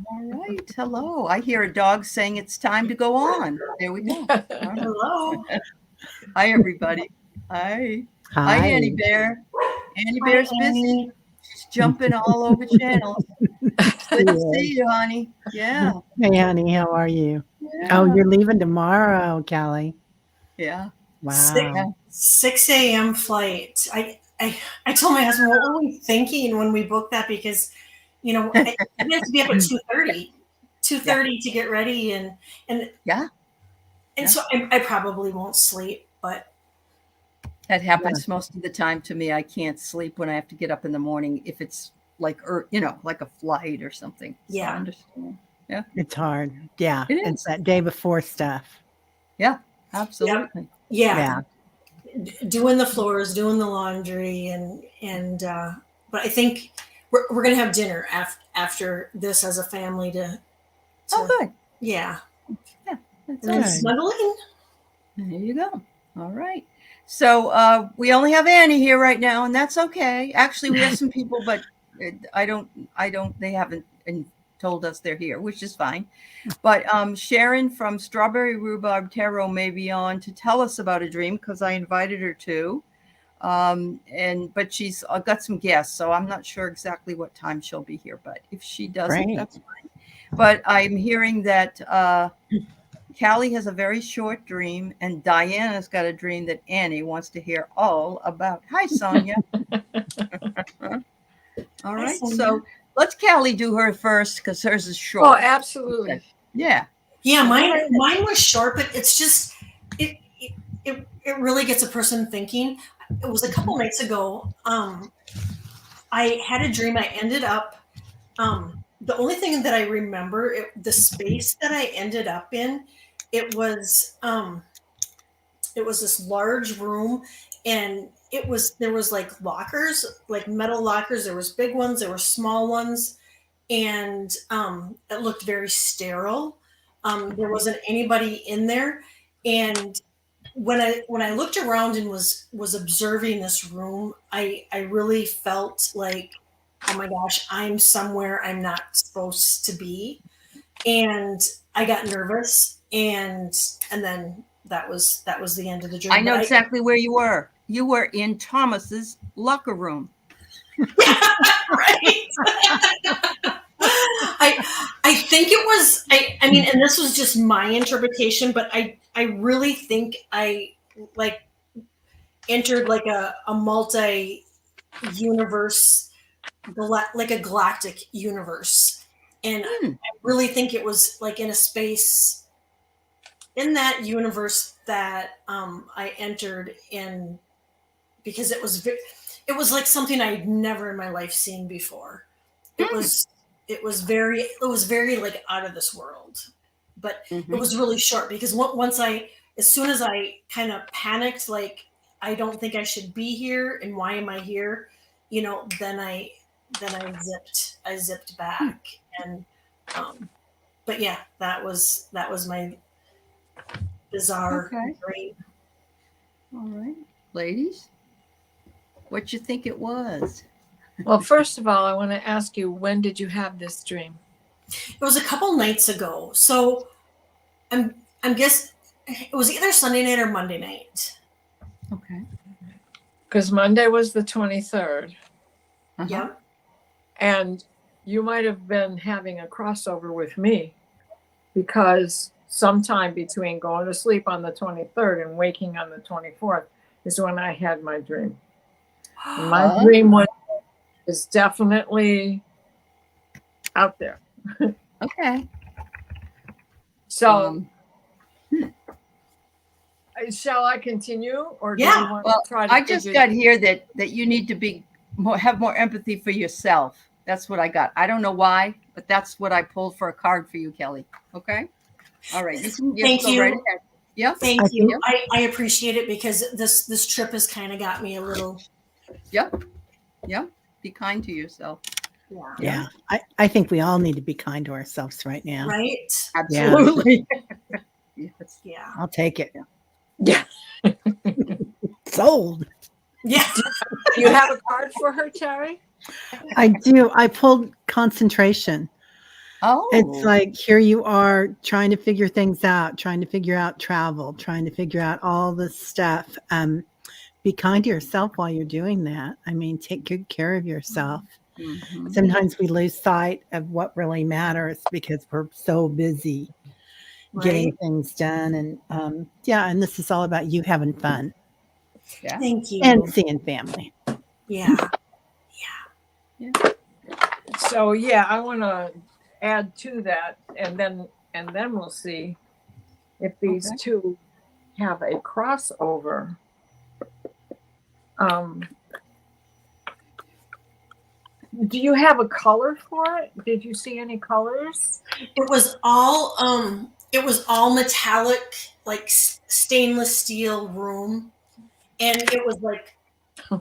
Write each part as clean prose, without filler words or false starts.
All right. Hello. I hear a dog saying it's time to go on. There we go. All right. Hello. Hi, everybody. Hi. Hi, Hi. Annie Bear. Annie Hi, Bear's busy. Annie. She's jumping all over channels. It's good to see you, honey. Yeah. Hey, honey, how are you? Oh, Yeah. you're leaving tomorrow, Callie. Yeah. Six, Yeah. Wow. 6 a.m. flight. I told my husband, what were we thinking when we booked that? Because, we have to be up at 2:30, Yeah. 2:30 to get ready. And, Yeah. and Yeah. so I probably won't sleep, but That Yeah, happens most of the time to me. I can't sleep when I have to get up in the morning if it's like, or like a flight or something. So I yeah. understand. Yeah. it's hard. Yeah, It it's is. that day before stuff. Yeah. Yep. Absolutely. Yeah. Yeah, Doing the floors, doing the laundry, but I think we're gonna have dinner after this as a family Oh, to good. yeah, Yeah. That's and then awesome. good. snuggling. There you go. All right. So we only have Annie here right now, and that's okay. Actually, we have some people, but they haven't told us they're here, which is fine. But Sharon from Strawberry Rhubarb Tarot may be on to tell us about a dream because I invited her to. But she's got some guests, so I'm not sure exactly what time she'll be here. But if she doesn't, Great. that's fine. But I'm hearing that Callie has a very short dream, and Diana's got a dream that Annie wants to hear all about. Hi, Sonia. All Hi, right, Sonia. so let's Callie do her first because hers is Oh, short. absolutely. Yeah. Yeah, Go mine right ahead. mine was short, but it's just it really gets a person thinking. It was a couple nights ago. I had a dream. I ended up the only thing that I remember the space that I ended up in. It was it was this large room, and there was like lockers, like metal lockers. There was big ones, there were small ones, and it looked very sterile. There wasn't anybody in there, and when I looked around and was observing this room, I really felt like, oh my gosh, I'm somewhere I'm not supposed to be, and I got nervous, and then that was the end of the I dream. know But exactly where you were. You were in Thomas's locker room. right. I think it was I mean, and this was just my interpretation, but I really think I like entered like a multi universe, like a galactic universe, and Hmm. I really think it was like in a space in that universe that I entered in, because it was like something I'd never in my life seen before. It Hmm. was it was very like out of this world, but it Mm-hmm. was really short because as soon as I kind of panicked, like I don't think I should be here, and why am I here? Then I zipped Hmm. back, and but yeah, that was my bizarre Okay. dream. All right. Ladies, what you think it was? Well, first of all, I want to ask you, when did you have this dream? It was a couple nights ago, so I'm guess it was either Sunday night or Monday night. Okay. Because Monday was the 23rd, Uh-huh. Yep. and you might have been having a crossover with me because sometime between going to sleep on the 23rd and waking on the 24th is when I had my dream. And my dream is definitely out there. Okay. So, Hmm. shall I continue, or do Yeah. you want Well, to try to I just figure? got here that you need to have more empathy for yourself. That's what I got. I don't know why, but that's what I pulled for a card for you, Kelly. Okay. All right. You can just Thank go right you. ahead. Yeah. Thank I you. think, Yep. I appreciate it, because this trip has kind of got me a little. Yep. Yep. Be kind to yourself. Yeah. Yeah. yeah, I think we all need to be kind to ourselves right now. Right. Yeah, Absolutely. Yes. Yeah. I'll take it. Yeah. Sold. Yeah. Do you have a card for her, Terry? I do. I pulled concentration. It's Oh, like here you are trying to figure things out, trying to figure out travel, trying to figure out all this stuff. Be kind to yourself while you're doing that. I mean, take good care of yourself. mhm. Sometimes we lose sight of what really matters because we're so busy getting Right. things done. And yeah, and this is all about you having fun Yeah. Thank and you. seeing family. Yeah. Yeah. So yeah, I want to add to that, and then we'll see if these Okay. two have a crossover. Um, do you have a color for it? Did you see any colors? It was all metallic, like stainless steel room, and it was like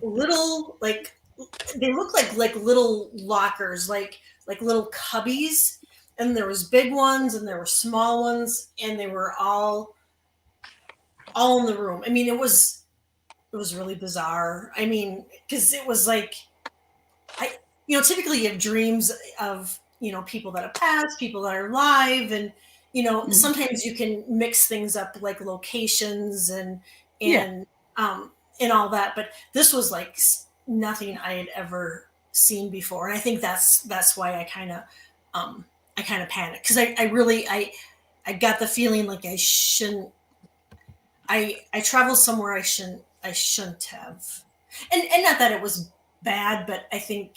little, like they look like little lockers, like little cubbies, and there was big ones and there were small ones, and they were all in the room. I mean, it was really bizarre. I mean, because it was like I, typically you have dreams of, people that have passed, people that are alive, and, Mhm. sometimes you can mix things up like locations Yeah. and, and all that. But this was like nothing I had ever seen before. And I think that's why I kind of panicked. Cause I really, I got the feeling like I traveled somewhere I shouldn't have. And not that it was bad, but I think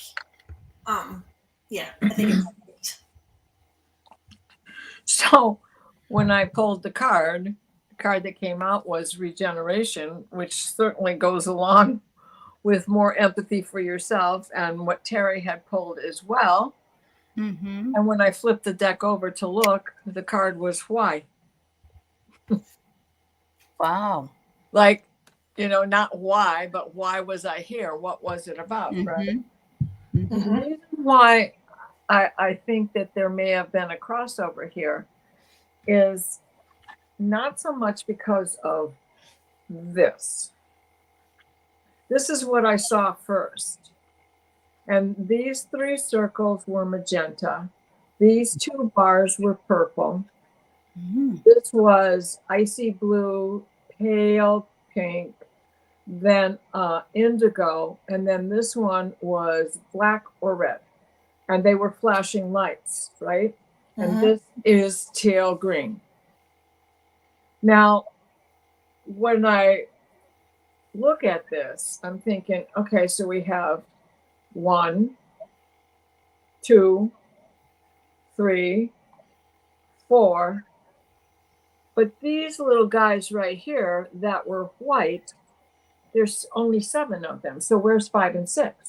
um, yeah, I think it's So when I pulled the card that came out was regeneration, which certainly goes along with more empathy for yourself and what Teri had pulled as well. Mhm. And when I flipped the deck over to look, the card was why. Wow. Like, not why, but why was I here? What was it about? Right. Mhm. And the Mhm. reason why I think that there may have been a crossover here is not so much because of this. This is what I saw first. And these three circles were magenta. These two bars were purple. Mhm. This was icy blue, pale pink, then indigo, and then this one was black or red. And they were flashing lights, right? And mm-hmm. this is teal green. Now, when I look at this, I'm thinking, okay, so we have 1, 2, 3, 4. But these little guys right here that were white, there's only 7 of them. So where's 5 and 6?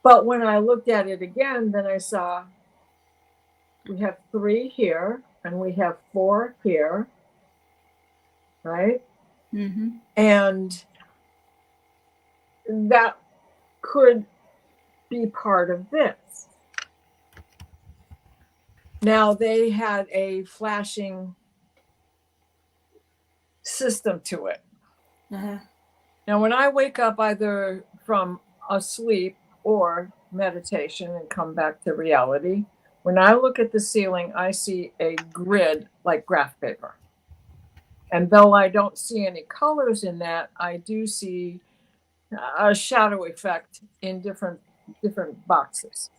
But when I looked at it again, then I saw we have 3 here and we have 4 here, right? Mhm. And that could be part of this. Now they had a flashing system to it. Mm-hmm. Now, when I wake up either from a sleep or meditation and come back to reality, when I look at the ceiling, I see a grid like graph paper. And though I don't see any colors in that, I do see a shadow effect in different boxes.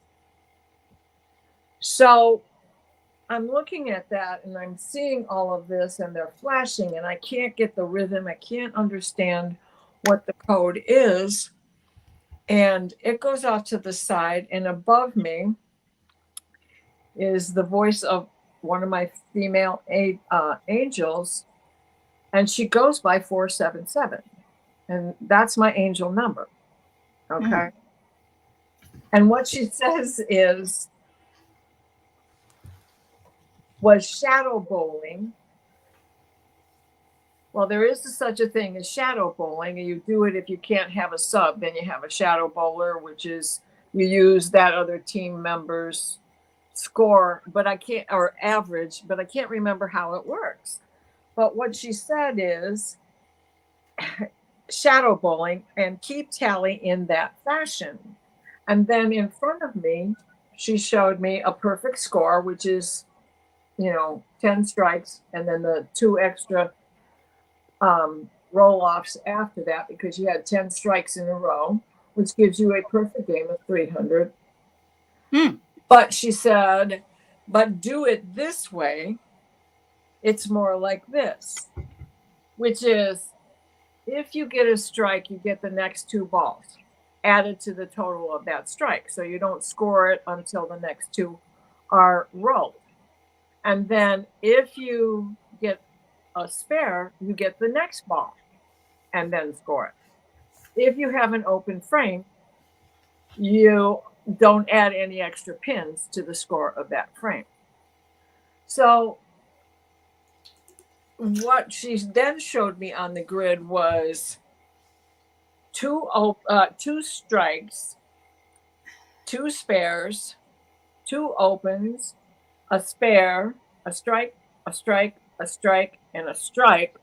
So I'm looking at that and I'm seeing all of this and they're flashing and I can't get the rhythm. I can't understand what the code is. And it goes off to the side, and above me is the voice of one of my female angels, and she goes by 477, and that's my angel number. Okay. And what she says is, was shadow bowling. Well, there is such a thing as shadow bowling, and you do it if you can't have a sub, then you have a shadow bowler, which is you use that other team member's score, but I can't, or average, but I can't remember how it works. But what she said is shadow bowling and keep tally in that fashion. And then in front of me she showed me a perfect score, which is, 10 strikes, and then the 2 extra roll offs after that, because you had 10 strikes in a row, which gives you a perfect game of 300. But she said, but do it this way. It's more like this, which is, if you get a strike, you get the next 2 balls added to the total of that strike. So you don't score it until the next 2 are rolled. And then if you get a spare, you get the next ball and then score it. If you have an open frame, you don't add any extra pins to the score of that frame. So what she then showed me on the grid was 2 strikes, 2 spares, 2 opens, a spare, a strike, a strike, a strike, and a strike.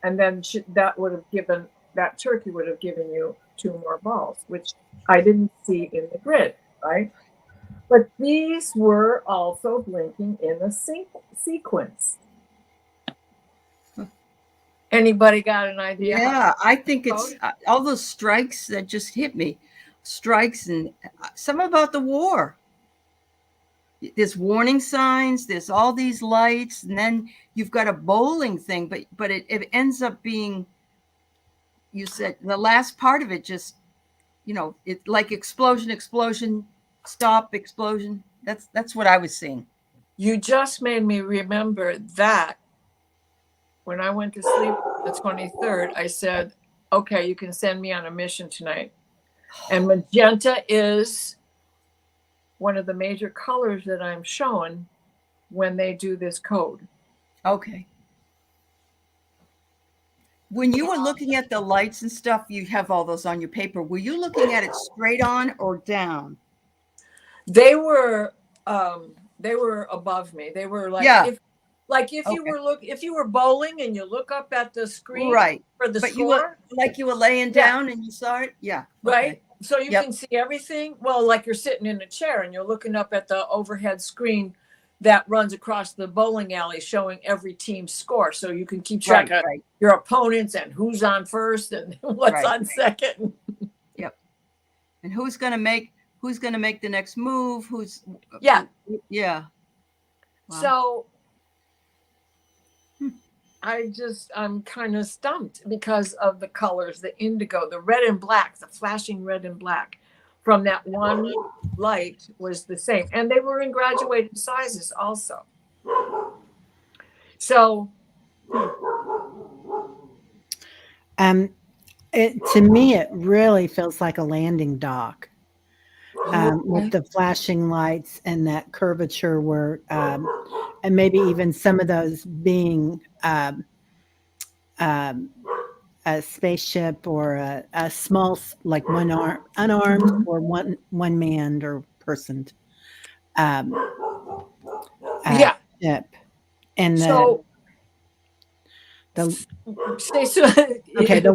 And then that turkey would have given you 2 more balls, which I didn't see in the grid, right? But these were also blinking in a sequence. Anybody got an idea? Yeah, I think it's all those strikes that just hit me. Strikes and something about the war. There's warning signs, there's all these lights, and then you've got a bowling thing, but it ends up being, you said the last part of it just, it's like explosion, stop, explosion. That's what I was seeing. You just made me remember that when I went to sleep the 23rd, I said, okay, you can send me on a mission tonight. And magenta is one of the major colors that I'm showing when they do this code. Okay. When you were looking at the lights and stuff, you have all those on your paper. Were you looking at it straight on or down? They were above me. They were like, if you were bowling and you look up at the screen for the score, you were laying down and you saw it. Yeah. Right. Okay. So you can see everything. Well, like you're sitting in a chair and you're looking up at the overhead screen that runs across the bowling alley showing every team's score. So you can keep track of your opponents and who's on first and what's on second. Yep. And who's going to make the next move? Yeah. Wow. So I'm kind of stumped because of the colors, the indigo, the red and black, the flashing red and black from that one light was the same. And they were in graduated sizes also. So to me, it really feels like a landing dock. With the flashing lights and that curvature where, and maybe even some of those being a spaceship or a small, like unarmed or one manned or personed ship. And the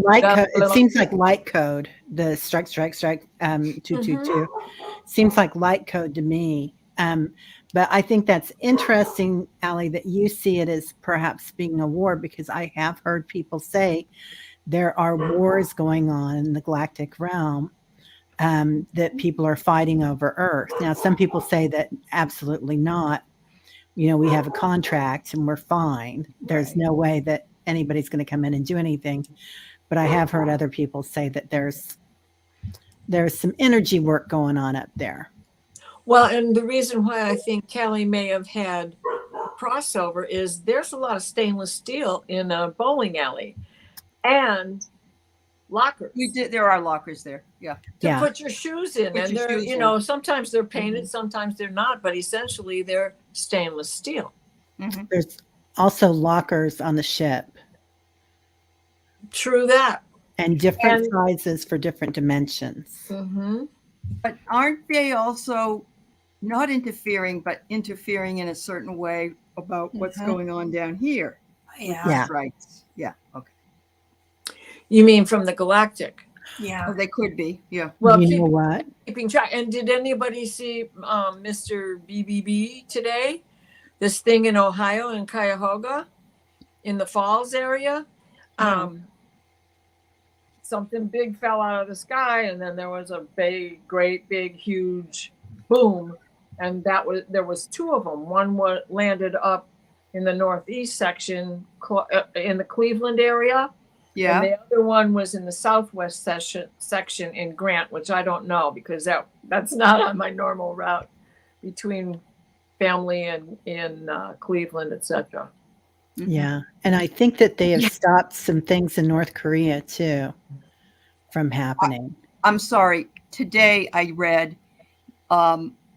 light code, it seems like light code, the strike 222 seems like light code to me. But I think that's interesting, Allie, that you see it as perhaps being a war, because I have heard people say there are wars going on in the galactic realm, that people are fighting over Earth. Now, some people say that absolutely not. We have a contract and we're fine. There's no way that anybody's going to come in and do anything. But I have heard other people say that there's some energy work going on up there. Well, and the reason why I think Callie may have had a crossover is there's a lot of stainless steel in a bowling alley and lockers. There are lockers there. Yeah. To put your shoes in. And they're, sometimes they're painted, sometimes they're not, but essentially they're stainless steel. Mm-hmm. There's also lockers on the ship. True that. And different sizes for different dimensions. Mm-hmm. But aren't they also not interfering, but interfering in a certain way about what's going on down here? Yeah. Right. Yeah. Okay. You mean from the galactic? Yeah. They could be. Yeah. Well, You know what? keeping track. And did anybody see Mr. BBB today? This thing in Ohio, in Cuyahoga, in the Falls area? No. Something big fell out of the sky, and then there was a great big huge boom, and there was two of them. One landed up in the northeast section in the Cleveland area, and Yeah. the other one was in the southwest section in Grant, which I don't know because that's not on my normal route between family and in Cleveland, etc. Yeah. And I think that they have stopped some things in North Korea too from happening. I'm sorry. Today I read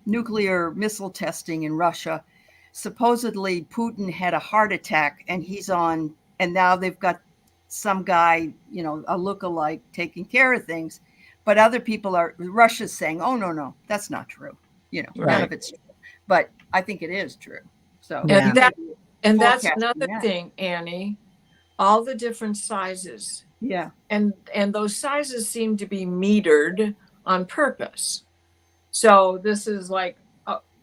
nuclear missile testing in Russia. Supposedly Putin had a heart attack and and now they've got some guy, a lookalike taking care of things. But other people Russia's saying, oh, no, that's not true. None Right. of it's true. But I think it is true. So Yeah. And that's forecasting another that. thing, Annie. All the different sizes. Yeah. And those sizes seem to be metered on purpose. So this is like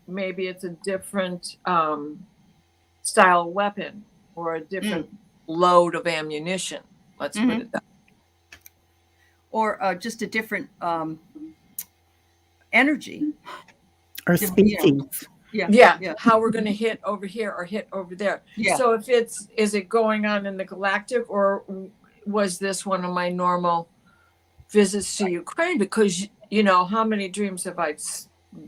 maybe it's a different style weapon or a different load of ammunition. Let's put it that way. Or just a different energy. Or species. Yeah. How we're going to hit over here or hit over there. Yeah. So is it going on in the galactic, or was this one of my normal visits to Ukraine? Because how many dreams have I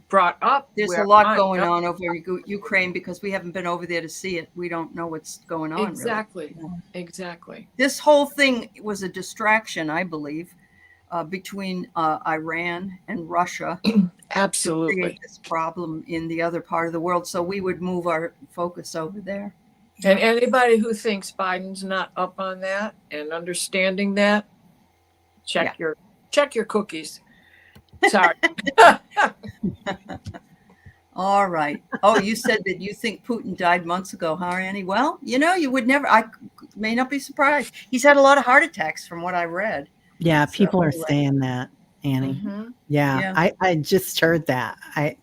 brought up? There's a lot going on over Ukraine because we haven't been over there to see it. We don't know what's going on. Exactly. Really. Exactly. This whole thing was a distraction, I believe, between Iran and Russia. Absolutely. To create this problem in the other part of the world. So we would move our focus over there. And anybody who thinks Biden's not up on that and understanding that, check your cookies. Sorry. All right. Oh, you said that you think Putin died months ago, huh, Annie? Well, you would never. I may not be surprised. He's had a lot of heart attacks, from what I read. Yeah, people are saying that, Annie. Mm-hmm. Yeah. I just heard that. I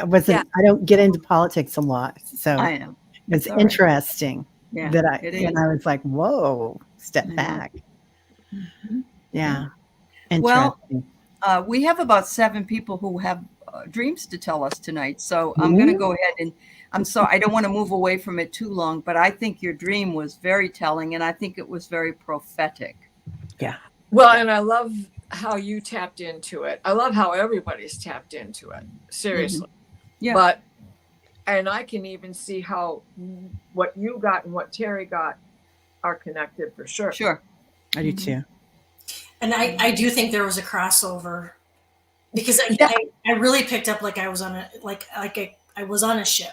wasn't. Yeah. I don't get into politics a lot, so I know. it's all right. interesting Yeah, that it I was like, whoa, step back. Mhm. Yeah. Well, Interesting. we have about 7 people who have dreams to tell us tonight. So I'm going to go ahead and I'm sorry, I don't want to move away from it too long, but I think your dream was very telling and I think it was very prophetic. Yeah. Well, and I love how you tapped into it. I love how everybody's tapped into it. Seriously. Yeah. And I can even see how what you got and what Teri got are connected for sure. Sure. I do too. And I do think there was a crossover because I really picked up like I was on I was on a ship.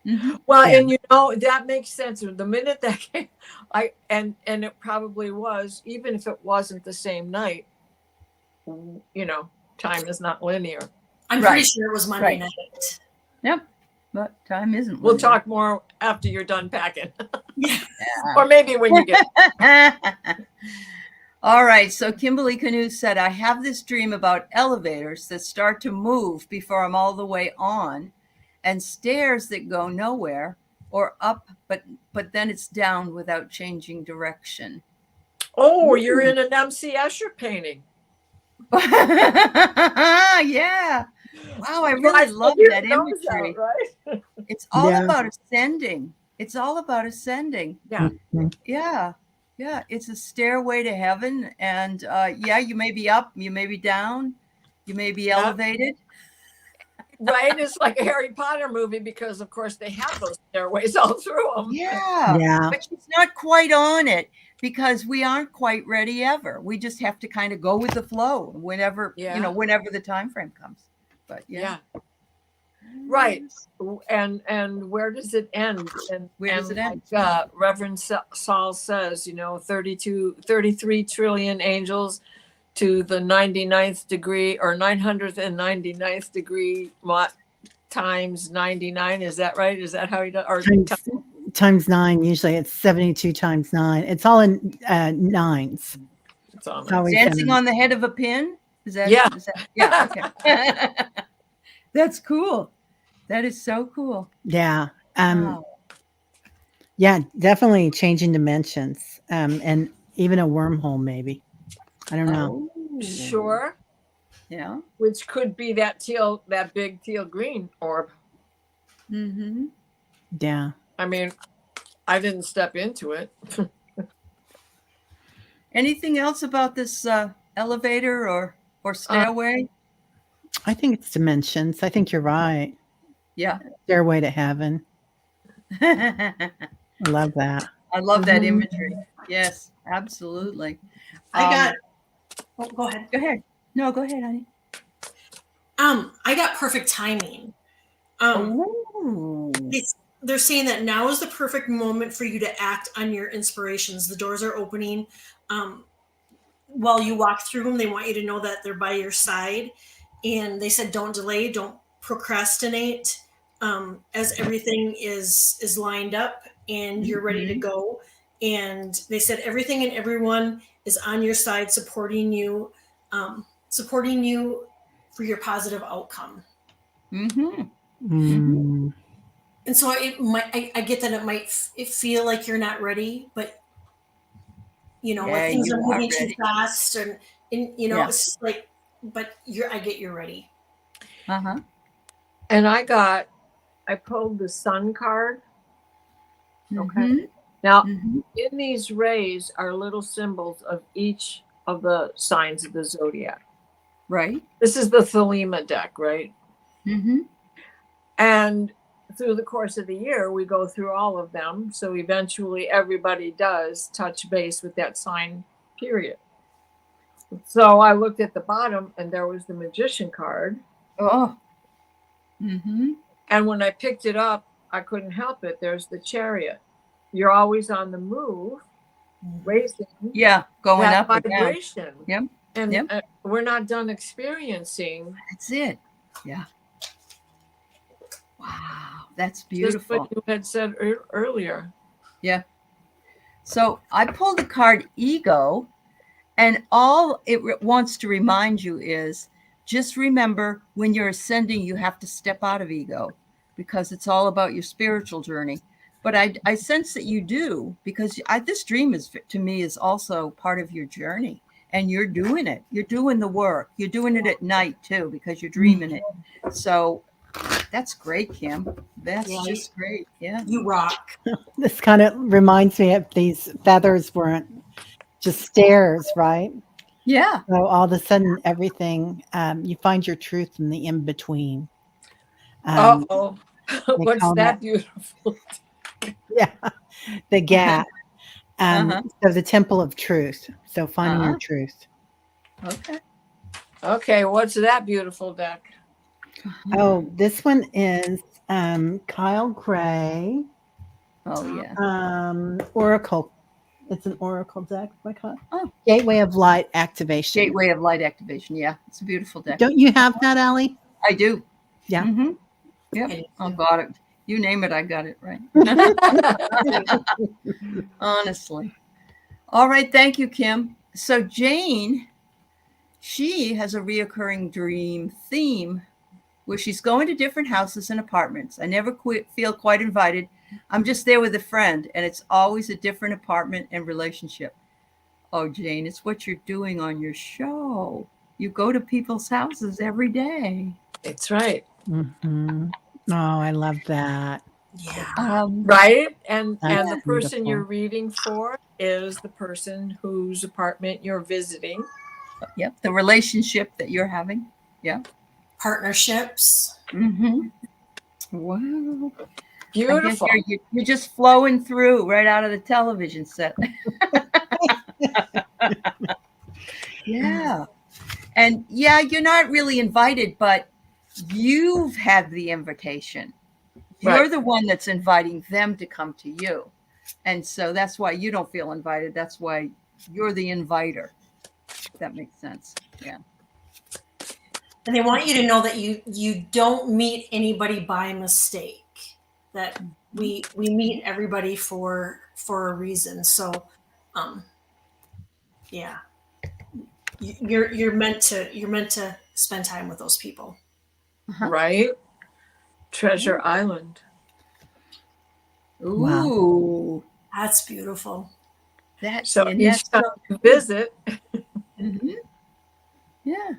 Mm-hmm. Well, and that makes sense. The minute that came, and it probably was, even if it wasn't the same night, time is not linear. I'm pretty sure it was Monday night. Yep. But time isn't. We'll talk more after you're done packing. Yeah. Or maybe when you get. All right. So Kimberly Canoe said, I have this dream about elevators that start to move before I'm all the way on and stairs that go nowhere or up, but then it's down without changing direction. Oh, you're in an MC Escher painting. Yeah. Wow. I really love that imagery. Right? It's all about ascending. It's all about ascending. Yeah. Yeah. Yeah. It's a stairway to heaven. And you may be up, you may be down, you may be elevated. Right? It's like a Harry Potter movie because, of course, they have those stairways all through them. Yeah. Yeah. But she's not quite on it because we aren't quite ready ever. We just have to kind of go with the flow whenever, whenever the time frame comes. But yeah. Right. And where does it end? And where does it end? Reverend Saul says, 33 trillion angels to the 99th degree or 999th degree times 99. Is that right? Is that how he does? Or times 9. Usually it's 72 times 9. It's all in nines. It's on It's always Dancing been- on the head of a pin? Is that? Yeah. Yeah. Okay. That's cool. That is so cool. Yeah. Wow. Yeah, definitely changing dimensions. And even a wormhole, maybe. I don't know. Oh. Sure. Yeah. Which could be that big teal green orb. Mm-hmm. Yeah. I mean, I didn't step into it. Anything else about this elevator or stairway? I think it's dimensions. I think you're right. Yeah. Stairway to heaven. I I love that. love that imagery. Yes, absolutely. I got. Oh, go ahead. Go ahead. No, go ahead, honey. I got perfect timing. Oh. They're saying that now is the perfect moment for you to act on your inspirations. The doors are opening. While you walk through them, they want you to know that they're by your side. And they said, don't delay, don't procrastinate, as everything is lined up and you're ready to go. And they said everything and everyone is on your side, supporting you for your positive outcome. Mm-hmm. Mm. And so I get that it might feel like you're not ready, but Yeah, like things you are are moving too ready. fast, and Yeah. it's just like, but I get you're ready. Uh-huh. And I pulled the sun card. Okay. Mhm. Now, Mhm. in these rays are little symbols of each of the signs of the zodiac. Right. This is the Thelema deck, right? Mm-hmm. And through the course of the year, we go through all of them. So eventually everybody does touch base with that sign, period. So I looked at the bottom and there was the Magician card. Oh. Mm-hmm. And when I picked it up, I couldn't help it. There's the Chariot. You're always on the move, raising Yeah, going that up and down. vibration. Yep. And Yep. we're not done experiencing. That's it. Yeah. Wow, that's Just beautiful. what you had said earlier. Yeah. So I pulled the card Ego, and all it wants to remind you is just remember when you're ascending, you have to step out of ego because it's all about your spiritual journey. But I sense that you do because this dream is to me is also part of your journey, and you're doing it. You're doing the work. You're doing it at night too because you're dreaming it. So that's great, Kim. That's just great. Yeah. You rock. This kind of reminds me of these feathers weren't just stairs, right? Yeah. So all of a sudden, everything, you find your truth in the in between. Uh-oh. they What's call that beautiful? Yeah, the gap. Uh-huh. So the temple of truth. So finding your Uh-huh. truth. Okay. Okay, what's that beautiful deck? Oh, this one is Kyle Gray. Oh yeah. Oracle. It's an oracle deck by Kyle. Oh. Gateway of Light Activation. Gateway of Light Activation. Yeah, it's a beautiful deck. Don't you have that, Allie? I do. Yeah. Mm-hmm. Yep. I got it. You name it, I got it right. Honestly. All right. Thank you, Kim. So Jane, she has a reoccurring dream theme where she's going to different houses and apartments. I never feel quite invited. I'm just there with a friend, and it's always a different apartment and relationship. Oh, Jane, it's what you're doing on your show. You go to people's houses every day. It's right. Mm-hmm. Oh, I love that. Yeah. Right? And That's the person beautiful. you're reading for is the person whose apartment you're visiting. Yep. The relationship that you're having. Yeah. Partnerships. Mm-hmm. Wow. Beautiful. You're just flowing through right out of the television set. Yeah. And yeah, you're not really invited, but you've had the invitation. You're Right. the one that's inviting them to come to you. And so that's why you don't feel invited. That's why you're the inviter. If that makes sense. Yeah. And they want you to know that you don't meet anybody by mistake. That we meet everybody for a reason. So, yeah. you're meant to spend time with those people. Uh-huh. Right? Treasure Island. Ooh, That's beautiful. that So and each that's time so you visit, Mhm. Yeah.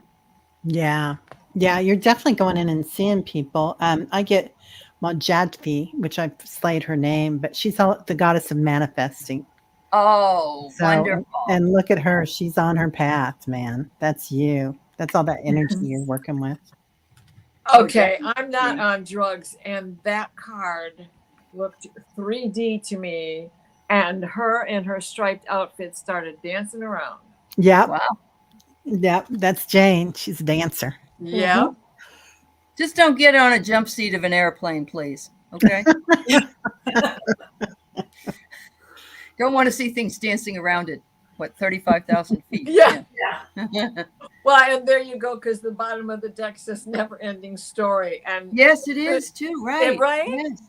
Yeah. Yeah. You're definitely going in and seeing people. I get Jadfi, which I've slayed her name, but she's the goddess of manifesting. Oh, So, wonderful. and look at her. She's on her path, man. That's you. That's all that energy you're working with. Oh, okay, I'm not definitely. on drugs, and that card looked 3D to me, and her in her striped outfit started dancing around. Yep. Wow. Yep. That's Jane. She's a dancer. Yeah. Just don't get on a jump seat of an airplane, please. Okay. Don't want to see things dancing around at what 35,000 feet. Yeah. Yeah. Well, and there you go, because the bottom of the deck says never ending story. And Yes, it is too. Right. right? Yes.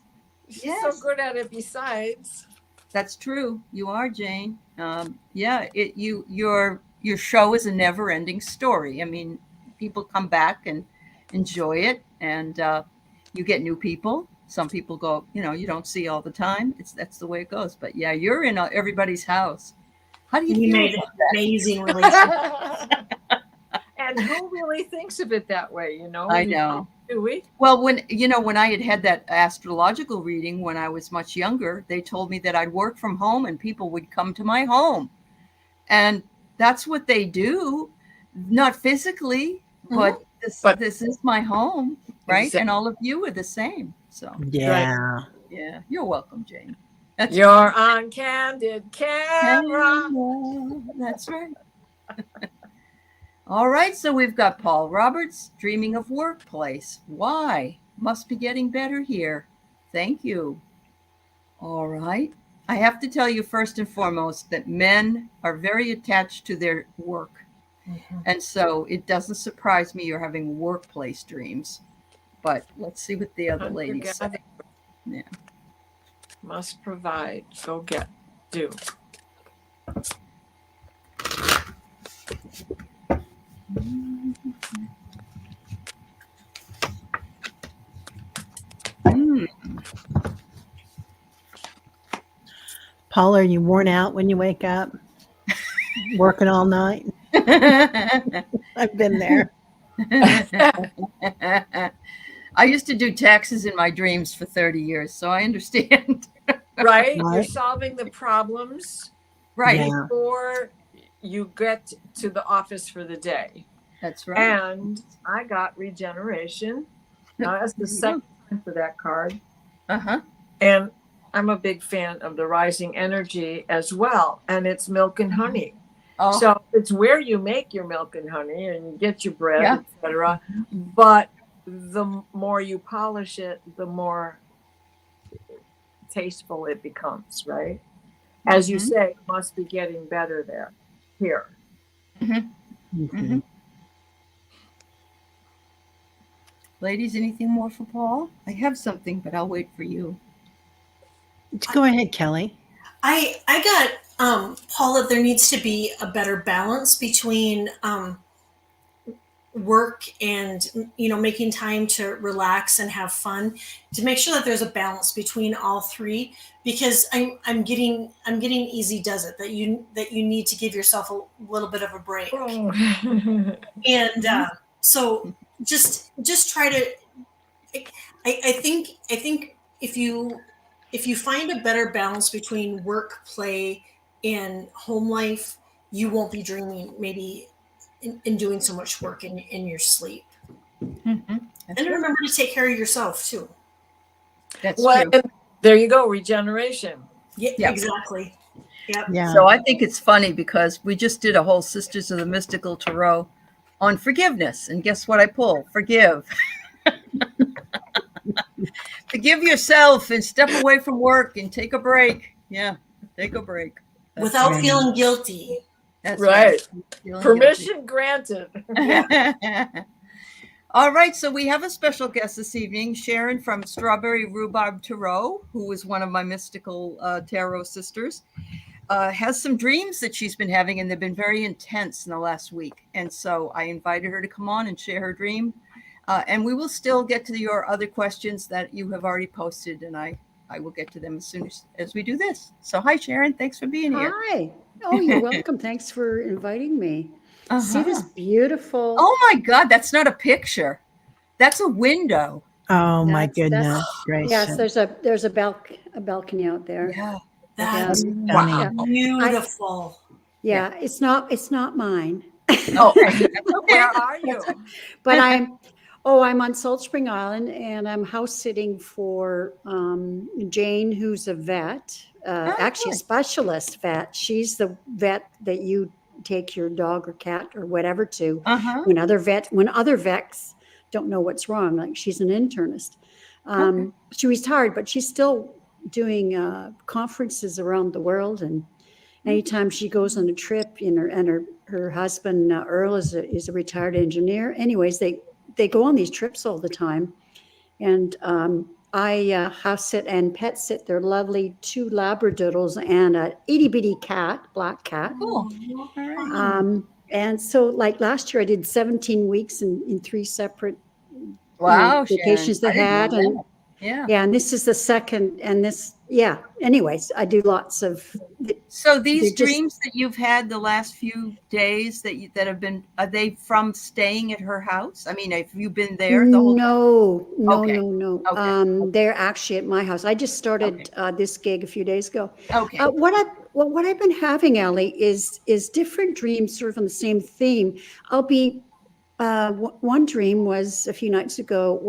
She's so Yes. good at it besides. That's true. You are, Jane. Yeah. Your show is a never-ending story. I mean, people come back and enjoy it, and you get new people. Some people go, you don't see all the time. That's the way it goes. But yeah, you're in everybody's house. How do you We feel made about amazing relationships. And who really thinks of it that way, I know. Do we? Well, when I had that astrological reading when I was much younger, they told me that I'd work from home and people would come to my home. And that's what they do, not physically, but But- this is my home, right? Exactly. And all of you are the same. So, Yeah. yeah, you're welcome, Jane. You're on candid camera. That's right. All right, so we've got Paul Roberts, dreaming of workplace. Why? Must be getting better here. Thank you. All right. I have to tell you first and foremost that men are very attached to their work. And so it doesn't surprise me you're having workplace dreams. But let's see what the other ladies say. Yeah. Must provide, go get, do. Mm. Paul, are you worn out when you wake up? Working all night? I've been there. I used to do taxes in my dreams for 30 years, so I understand. Right? You're Right. solving the problems Right. Yeah. before you get to the office for the day. That's right. And I got regeneration. Now, that's the second time for that card. Uh-huh. And I'm a big fan of the rising energy as well. And it's milk and honey. Oh, So it's where you make your milk and honey and you get your bread, Yeah. etc. But the more you polish it, the more tasteful it becomes, right? As you Mhm. say, it must be getting better there. Here. Mhm. Ladies, anything more for Paul? I have something, but I'll wait for you. Go ahead, Kelly. I got Paula. There needs to be a better balance between work and making time to relax and have fun, to make sure that there's a balance between all three, because I'm getting easy does it, that you need to give yourself a little bit of a break. And so just try to I think if you find a better balance between work, play, and home life, you won't be dreaming maybe in doing so much work in your sleep. Mm-hmm. And remember to take care of yourself too. That's Well, true. there you go, regeneration. Yeah, Yeah. exactly. Yep. Yeah. So I think it's funny because we just did a whole Sisters of the Mystical Tarot on forgiveness. And guess what I pulled? Forgive. Forgive yourself and step away from work and take a break. Yeah, take a break. That's Without right. feeling guilty. That's Right. Feeling Permission granted. guilty. All right, so we have a special guest this evening, Sharon from Strawberry Rhubarb Tarot, who is one of my mystical tarot sisters. has some dreams that she's been having, and they've been very intense in the last week. And so I invited her to come on and share her dream. And we will still get to your other questions that you have already posted, and I will get to them as soon as we do this. So hi, Sharon. Thanks for being here. Hi. Oh, you're welcome. Thanks for inviting me. See this Uh-huh. beautiful. Oh my God, that's not a picture. That's a window. Oh my That's- goodness gracious. Yes, there's a balcony out there. Yeah. That's Stunning. beautiful. Yeah, it's not mine, Oh, okay. That's okay. Where are you? but I'm on Salt Spring Island, and I'm house sitting for Jane, who's a vet, actually a good. specialist vet. She's the vet that you take your dog or cat or whatever to Uh-huh. when other vets don't know what's wrong. Like, she's an internist. Okay. She retired, but she's still doing conferences around the world. And anytime she goes on a trip, her husband Earl is a retired engineer. Anyways, they go on these trips all the time, and I house sit and pet sit their lovely 2 Labradoodles and a itty bitty cat, black cat. Cool. All right. And so, like last year, I did 17 weeks in 3 separate Wow, vacations Sharon. they I had, didn't know and that. Yeah. yeah, and this is the second, and this, yeah. Anyways, I do lots of. So these They're just- dreams that you've had the last few days that have been, are they from staying at her house? I mean, have you been there the whole time? No, Okay. no. Okay. They're actually at my house. I just started this gig a few days ago. Okay. What I've been having, Allie, is different dreams, sort of on the same theme. I'll be. One dream was a few nights ago.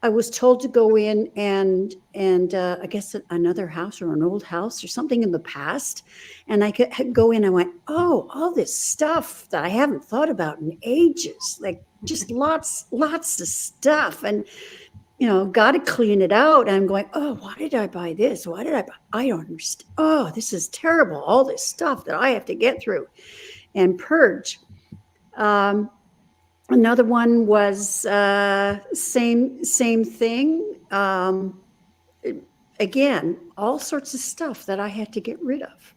I was told to go in and I guess another house or an old house or something in the past, and I could go in. I went, oh, all this stuff that I haven't thought about in ages, like just lots of stuff, and got to clean it out. And I'm going, oh, why did I buy this? Why did I buy? I don't understand. Oh, this is terrible. All this stuff that I have to get through and purge. Another one was same thing. Again, all sorts of stuff that I had to get rid of.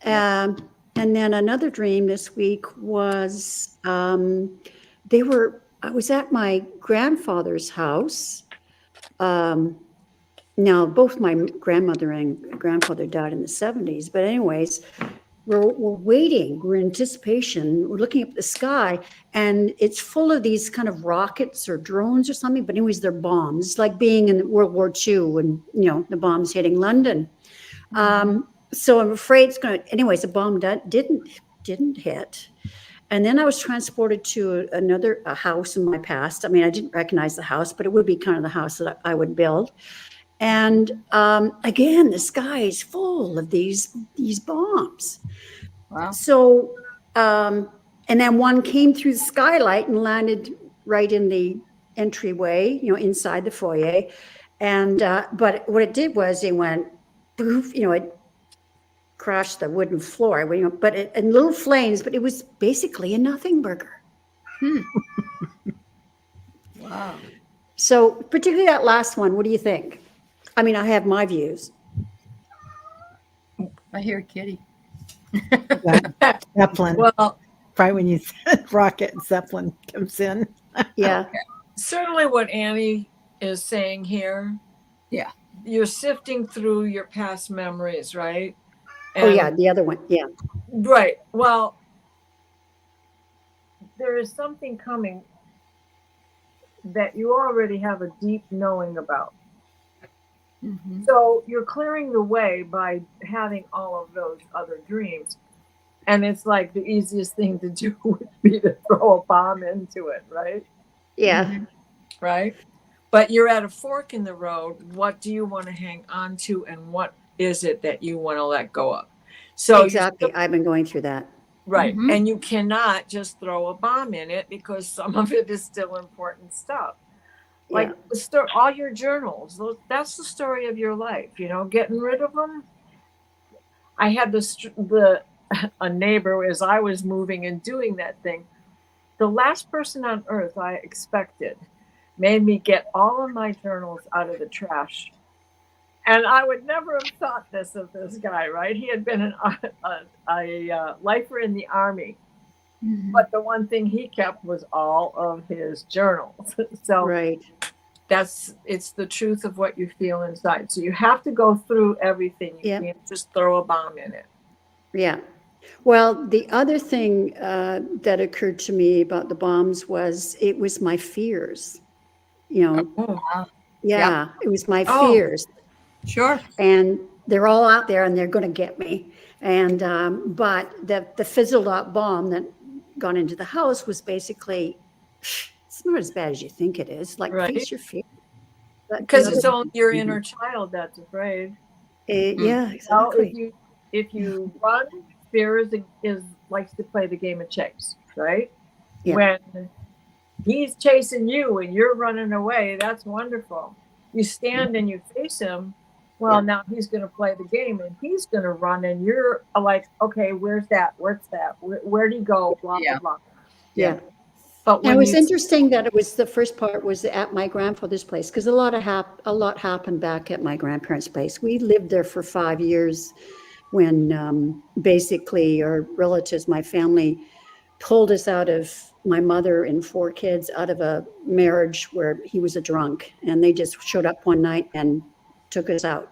And then another dream this week was I was at my grandfather's house. Now, both my grandmother and grandfather died in the 70s, but anyways, we're waiting, we're in anticipation, we're looking up at the sky, and it's full of these kind of rockets or drones or something, but anyways, they're bombs. It's like being in World War II when, the bombs hitting London. So I'm afraid it's going to, anyways, the bomb didn't hit. And then I was transported to a house in my past. I mean, I didn't recognize the house, but it would be kind of the house that I would build. And again, the sky is full of these bombs. Wow. So, and then one came through the skylight and landed right in the entryway, inside the foyer. And but what it did was it went poof, it crashed the wooden floor, but in little flames. But it was basically a nothing burger. Wow. So, particularly that last one, what do you think? I mean, I have my views. I hear a kitty. Zeppelin. Well, Right when you said rocket, Zeppelin comes in. Yeah. certainly what Annie is saying here. Yeah. You're sifting through your past memories, right? Oh, yeah, the other one. Yeah. Right. Well, there is something coming that you already have a deep knowing about. Mm-hmm. So you're clearing the way by having all of those other dreams. And it's like the easiest thing to do would be to throw a bomb into it, right? Yeah. Mm-hmm. Right. But you're at a fork in the road. What do you want to hang on to, and what is it that you want to let go of? So Exactly. I've been going through that. right. Mhm. And you cannot just throw a bomb in it because some of it is still important stuff. Like all your journals, that's the story of your life, getting rid of them. I had a neighbor as I was moving and doing that thing. The last person on earth I expected made me get all of my journals out of the trash And I would never have thought this of this guy, right? He had been a lifer in the Army, but the one thing he kept was all of his journals. So Right. it's the truth of what you feel inside. So you have to go through everything. You Yeah. can't just throw a bomb in it. Yeah. Well, the other thing that occurred to me about the bombs was it was my fears. You know, Oh, yeah, it was my Oh. fears. Sure. And they're all out there and they're going to get me. And, but the fizzled out bomb that got into the house was basically, it's not as bad as you think it is. Like, Right. face your fear. But because the it's other- only your inner child that's afraid. yeah, Now, exactly. if you run, fear is likes to play the game of chase, right? Yeah. When he's chasing you and you're running away, that's wonderful. You stand and you face him. Well, Yeah. now he's going to play the game and he's going to run, and you're like, okay, where's that? What's that? Where'd he go? Blah Yeah. blah blah. Yeah. But And when it was you interesting that it was the first part was at my grandfather's place because a lot happened back at my grandparents' place. We lived there for 5 years when basically our relatives, my family, pulled us out of my mother and 4 kids out of a marriage where he was a drunk, and they just showed up one night and took us out.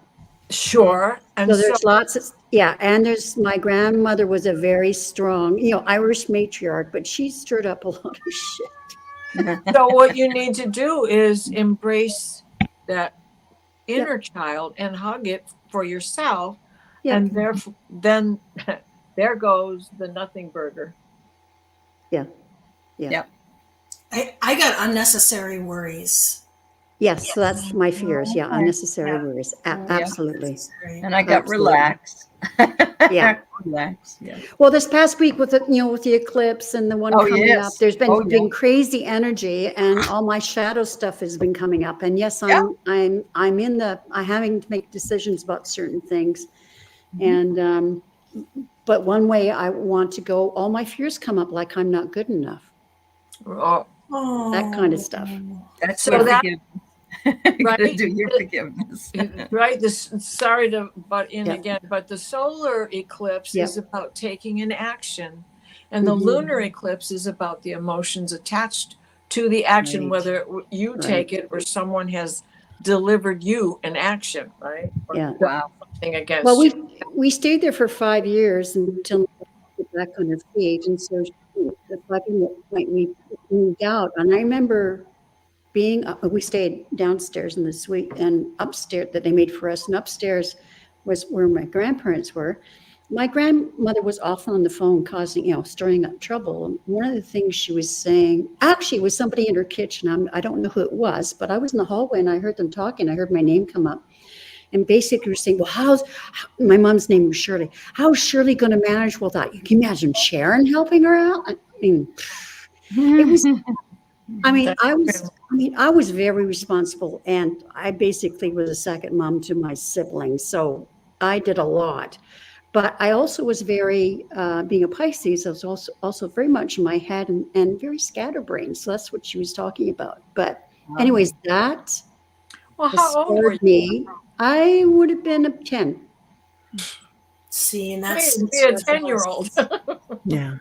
sure, and So there's lots of, yeah, and there's, my grandmother was a very strong, Irish matriarch, but she stirred up a lot of shit. so what you need to do is embrace that inner child and hug it for yourself. Yep. And then there goes the nothing burger. Yeah. Yep. I got unnecessary worries. Yes, so that's my fears. Yeah, Okay. unnecessary Yeah. worries. Absolutely. Unnecessary. And I got Absolutely. relaxed. Yeah. Relaxed. Yeah. Well, this past week with the eclipse and the one Oh, coming yes. up, there's been Oh, yeah. been crazy energy, and all my shadow stuff has been coming up. And yes, I'm having to make decisions about certain things, and but one way I want to go, all my fears come up, like I'm not good enough, Oh, that kind of stuff. That's So your that- forgiveness. You gotta Right. do your forgiveness. right. Sorry to butt in Yeah. again, but the solar eclipse Yeah. is about taking an action, and the Mhm. lunar eclipse is about the emotions attached to the action, Right. whether you take it or someone has delivered you an action, right? Or Yeah. done Wow. something against Well, you. we stayed there for 5 years until we got back on her feet, and so the 5 year point we moved out, and I remember we stayed downstairs in the suite and upstairs that they made for us, and upstairs was where my grandparents were. My grandmother was often on the phone causing, stirring up trouble. And one of the things she was saying, actually, it was somebody in her kitchen. I don't know who it was, but I was in the hallway and I heard them talking. I heard my name come up. And basically we're saying, well, my mom's name was Shirley. How's Shirley going to manage with that? You can imagine Sharon helping her out? I mean, it was, I was very responsible, and I basically was a second mom to my siblings. So I did a lot, but I also was very, being a Pisces, I was also very much in my head and very scatterbrained. So that's what she was talking about. But anyways, that Well, how old were scared you? me. I would have been a 10. See, and that's Be a 10-year-old. Yeah.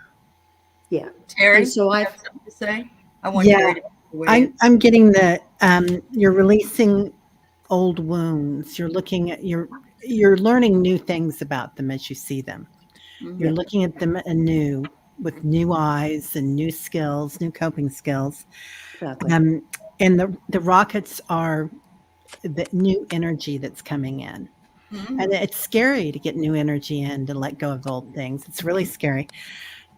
Yeah. Terry, And so you I, have something to say? I want Yeah. Terry to weigh I'm getting that you're releasing old wounds. You're looking at you're learning new things about them as you see them. in. You're looking at them anew with new eyes and new skills, new coping skills. exactly. And the rockets are the new energy that's coming in. Mhm. And it's scary to get new energy in, to let go of old things. It's really scary.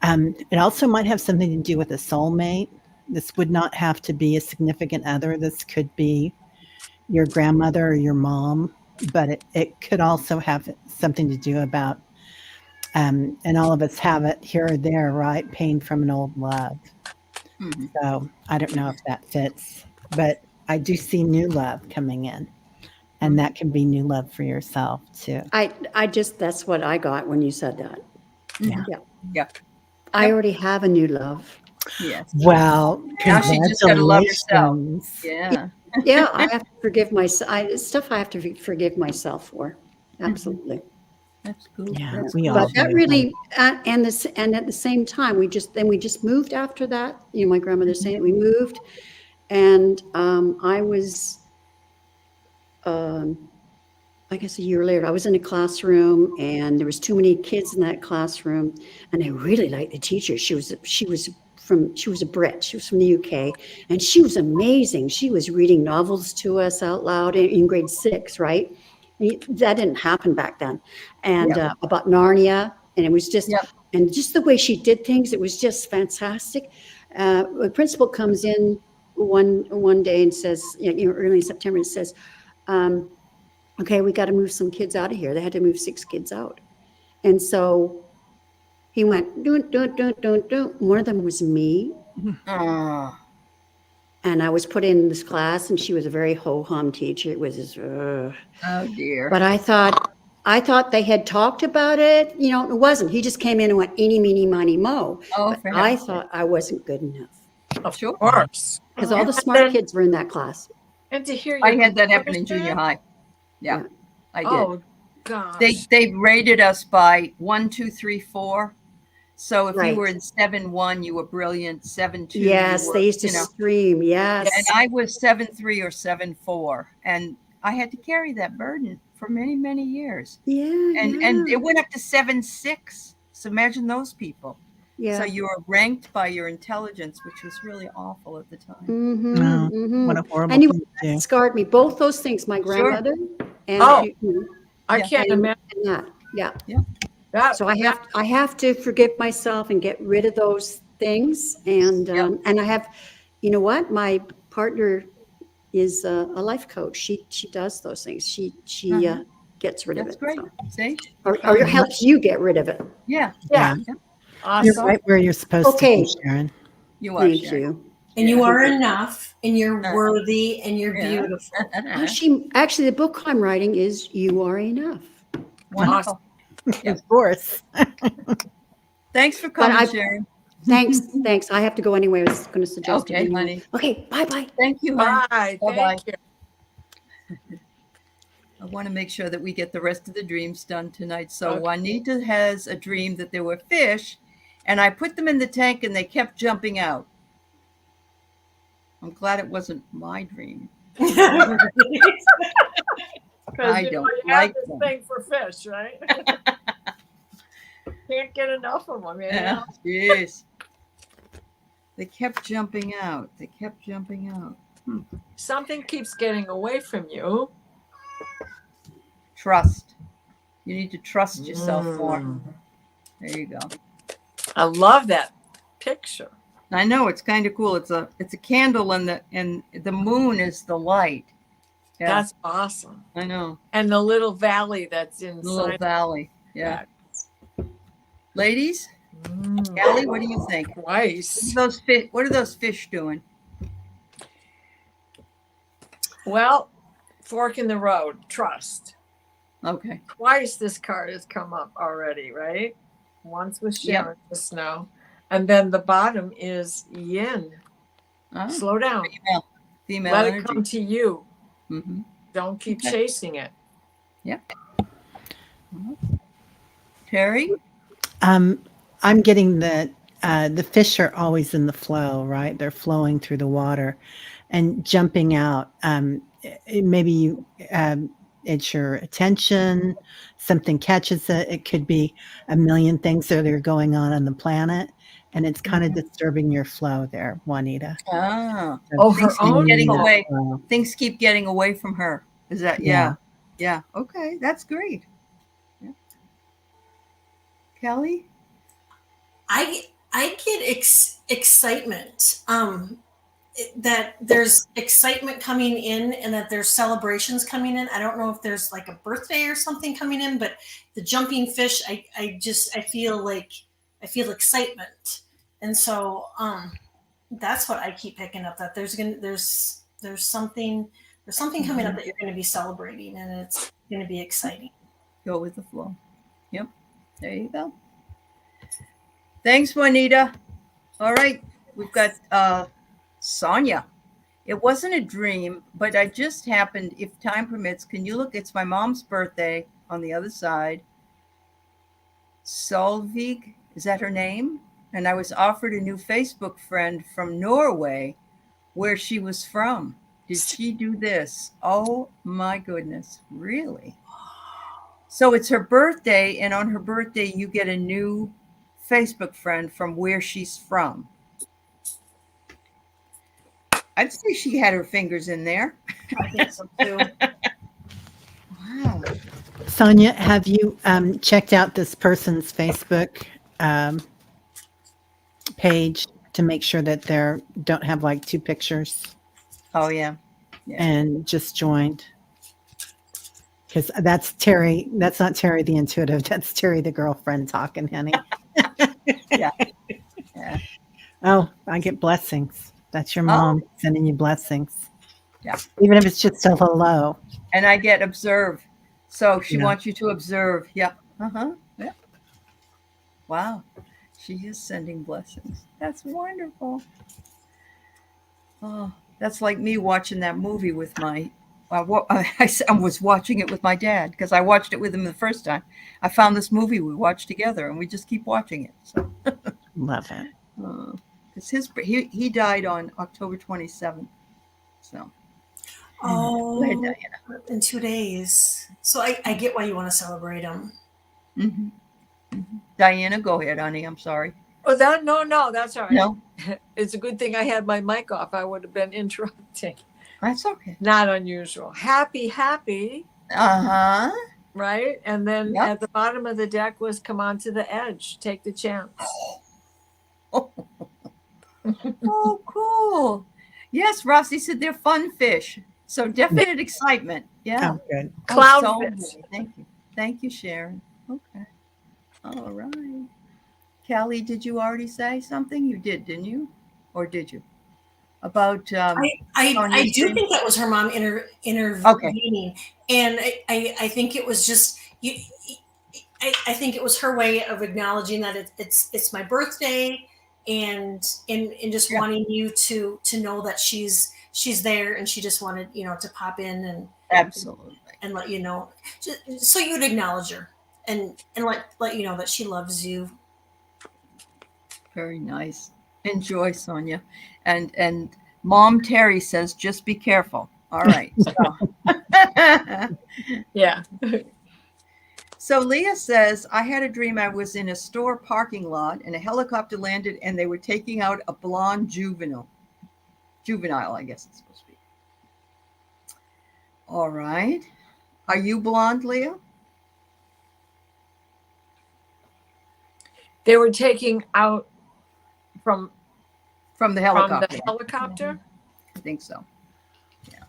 It also might have something to do with a soulmate. This would not have to be a significant other. This could be your grandmother or your mom, but it could also have something to do about, and all of us have it here or there, right? Pain from an old love. Mhm. So I don't know if that fits, but I do see new love coming in. And that can be new love for yourself too. That's what I got when you said that. Yeah. Yeah. Yeah. I already have a new love. Yes. Well, Now she just gotta love herself. congratulations. Yeah. Yeah, I have to forgive myself. Stuff I have to forgive myself for. Absolutely. That's cool. Yeah, That's we cool. all But that do. really, and at the same time, we just moved after that. You know, my grandmother saying it, we moved, and I was, um, I guess a year later, I was in a classroom, and there was too many kids in that classroom, and I really liked the teacher. She was a Brit. She was from the UK, and she was amazing. She was reading novels to us out loud in grade 6, right? That didn't happen back then. And Yep. about Narnia, and it was just, Yep. and just the way she did things, it was just fantastic. The principal comes in one day and says, early in September, and says, okay, we got to move some kids out of here. They had to move 6 kids out. And so he went, don't. One of them was me. Oh, And I was put in this class, and she was a very ho-hum teacher. It was just, oh dear. but I thought they had talked about it. You know, it wasn't. He just came in and went, eeny, meeny, miny, mo. Oh, But for I heaven's sake. thought I wasn't good enough Of Sure. course. because all the And smart then- kids were in that class. And to hear I your had that happen grandmother in junior say it? high. Yeah, Yeah. I did. Oh gosh. They rated us by 1, 2, 3, 4. So if you were Right. in 7-1, you were brilliant. 7-2, Yes, you were, they used to scream. Yes. And I was 7-3 or 7-4, and I had to carry that burden for many, many years. Yeah, And it went up to 7-6. So imagine those people. yeah. So you were ranked by your intelligence, which was really awful at the time. Mm-hmm, No, mm-hmm. what a horrible Anyway, thing to that do. scarred me. Both those things, my grandmother and, Oh. you know, I Yeah. can't and, imagine and that. Yeah. that. So I have to forgive myself and get rid of those things. And and I have, you know what? My partner is a life coach. She does those things. She Uh-huh. gets rid That's of it. great. So. See? Or helps you get rid of it. Yeah. Yeah. You're Awesome. right where you're supposed to Okay. be, Sharon. You are, Thank Sharon. you. And you Yeah. are enough, and you're Uh, worthy, and you're Yeah. beautiful. Actually, the book I'm writing is You Are Enough. Wonderful. Yep. Of course. Thanks for But coming, Sharon. Thanks. I have to go anyway. I was going to suggest Okay, it anyway. honey. Okay, bye-bye. Thank you, honey. Bye. Bye-bye. Thank you. I want to make sure that we get the rest of the dreams done tonight. So Okay. Juanita has a dream that there were fish, and I put them in the tank and they kept jumping out. I'm glad it wasn't my dream. Because I you don't have like this them. thing for fish, right? Can't get enough of them. Yeah, jeez. They kept jumping out. They kept jumping out. Something keeps getting away from you. Trust. You need to trust yourself more. Mm. There you go. I love that picture. I know it's kind of cool. It's a candle and the moon is the light. Yeah, That's awesome. I know. And the little valley that's The little inside. valley. Yeah. that. Ladies, Mm. Callie, what do you think? Twice. What are those fish doing? Well, fork in the road. Trust. Okay. Twice this card has come up already, right? Once with Yep. Sharon just now. And then the bottom is yin. Oh, Slow down. female Let energy. it come to you. Mm-hmm. Don't keep Okay. chasing it. Terry? I'm getting that the fish are always in the flow, right? They're flowing through the water and jumping out. Maybe it's your attention, something catches it. It could be a million things that are going on the planet, and it's kind of disturbing your flow there, Juanita. Ah, Oh, So her things own getting flow. away. Flow. things keep getting away from her. Is that Yeah. Yeah. Okay, that's great. Yeah. Kelly? I get excitement. That there's excitement coming in, and that there's celebrations coming in. I don't know if there's like a birthday or something coming in, but the jumping fish, I feel excitement, and so that's what I keep picking up. That there's something coming up that you're going to be celebrating, and it's going to be exciting. Go with the flow. Yep. There you go. Thanks, Juanita. All right. We've got Sonia. It wasn't a dream, but I just happened, if time permits, can you look? It's my mom's birthday on the other side. Solvig, is that her name? And I was offered a new Facebook friend from Norway, where she was from. Did she do this? Oh my goodness, really? So it's her birthday, and on her birthday, you get a new Facebook friend from where she's from. I'd say she had her fingers in there. I think so too. Wow. Sonia, have you checked out this person's Facebook um, page to make sure that they don't have like two pictures Oh, yeah. and just joined? Because that's Teri. That's not Teri the intuitive. That's Teri the girlfriend talking, honey. Yeah. Yeah. Oh, I get blessings. That's your Oh. mom sending you blessings. Yeah. Even if it's just a hello. And I get observe. So she Yeah. wants you to observe. Yeah. Uh-huh. Yeah. Wow. She is sending blessings. That's wonderful. Oh, that's like me watching that movie with my. I was watching it with my dad because I watched it with him the first time. I found this movie we watched together, and we just keep watching it. So, Love it. it's he died on October 27th. So, go ahead, Oh, Diana. in 2 days. So I get why you want to celebrate them. Mm-hmm. Mm-hmm. Diana, go ahead, honey. I'm sorry. Oh, no, that's all right. No, It's a good thing I had my mic off. I would have been interrupting. that's okay. Not unusual. Happy, Uh-huh. right? And then Yep. at the bottom of the deck was come on to the edge. Take the chance. Oh, cool. Yes, Rossi said they're fun fish. So definite excitement. Yeah. Oh, good. Clown so fish. good. Thank you. Thank you, Sharon. Okay. All right. Callie, did you already say something? You did, didn't you? Or did you? About I Sonia's do dream? think that was her mom intervening, and I think it was just you. I think it was her way of acknowledging that it's my birthday, and just Yeah. wanting you to know that she's there, and she just wanted to pop in Absolutely. and let you know, so you'd acknowledge her and let you know that she loves you. Very nice. Enjoy, Sonia. And Mom Terry says, just be careful. All right. Yeah. So Leah says, I had a dream I was in a store parking lot and a helicopter landed and they were taking out a blonde juvenile. Juvenile, I guess it's supposed to be. All right. Are you blonde, Leah? They were taking out from From the the helicopter. helicopter. I think so. Yeah.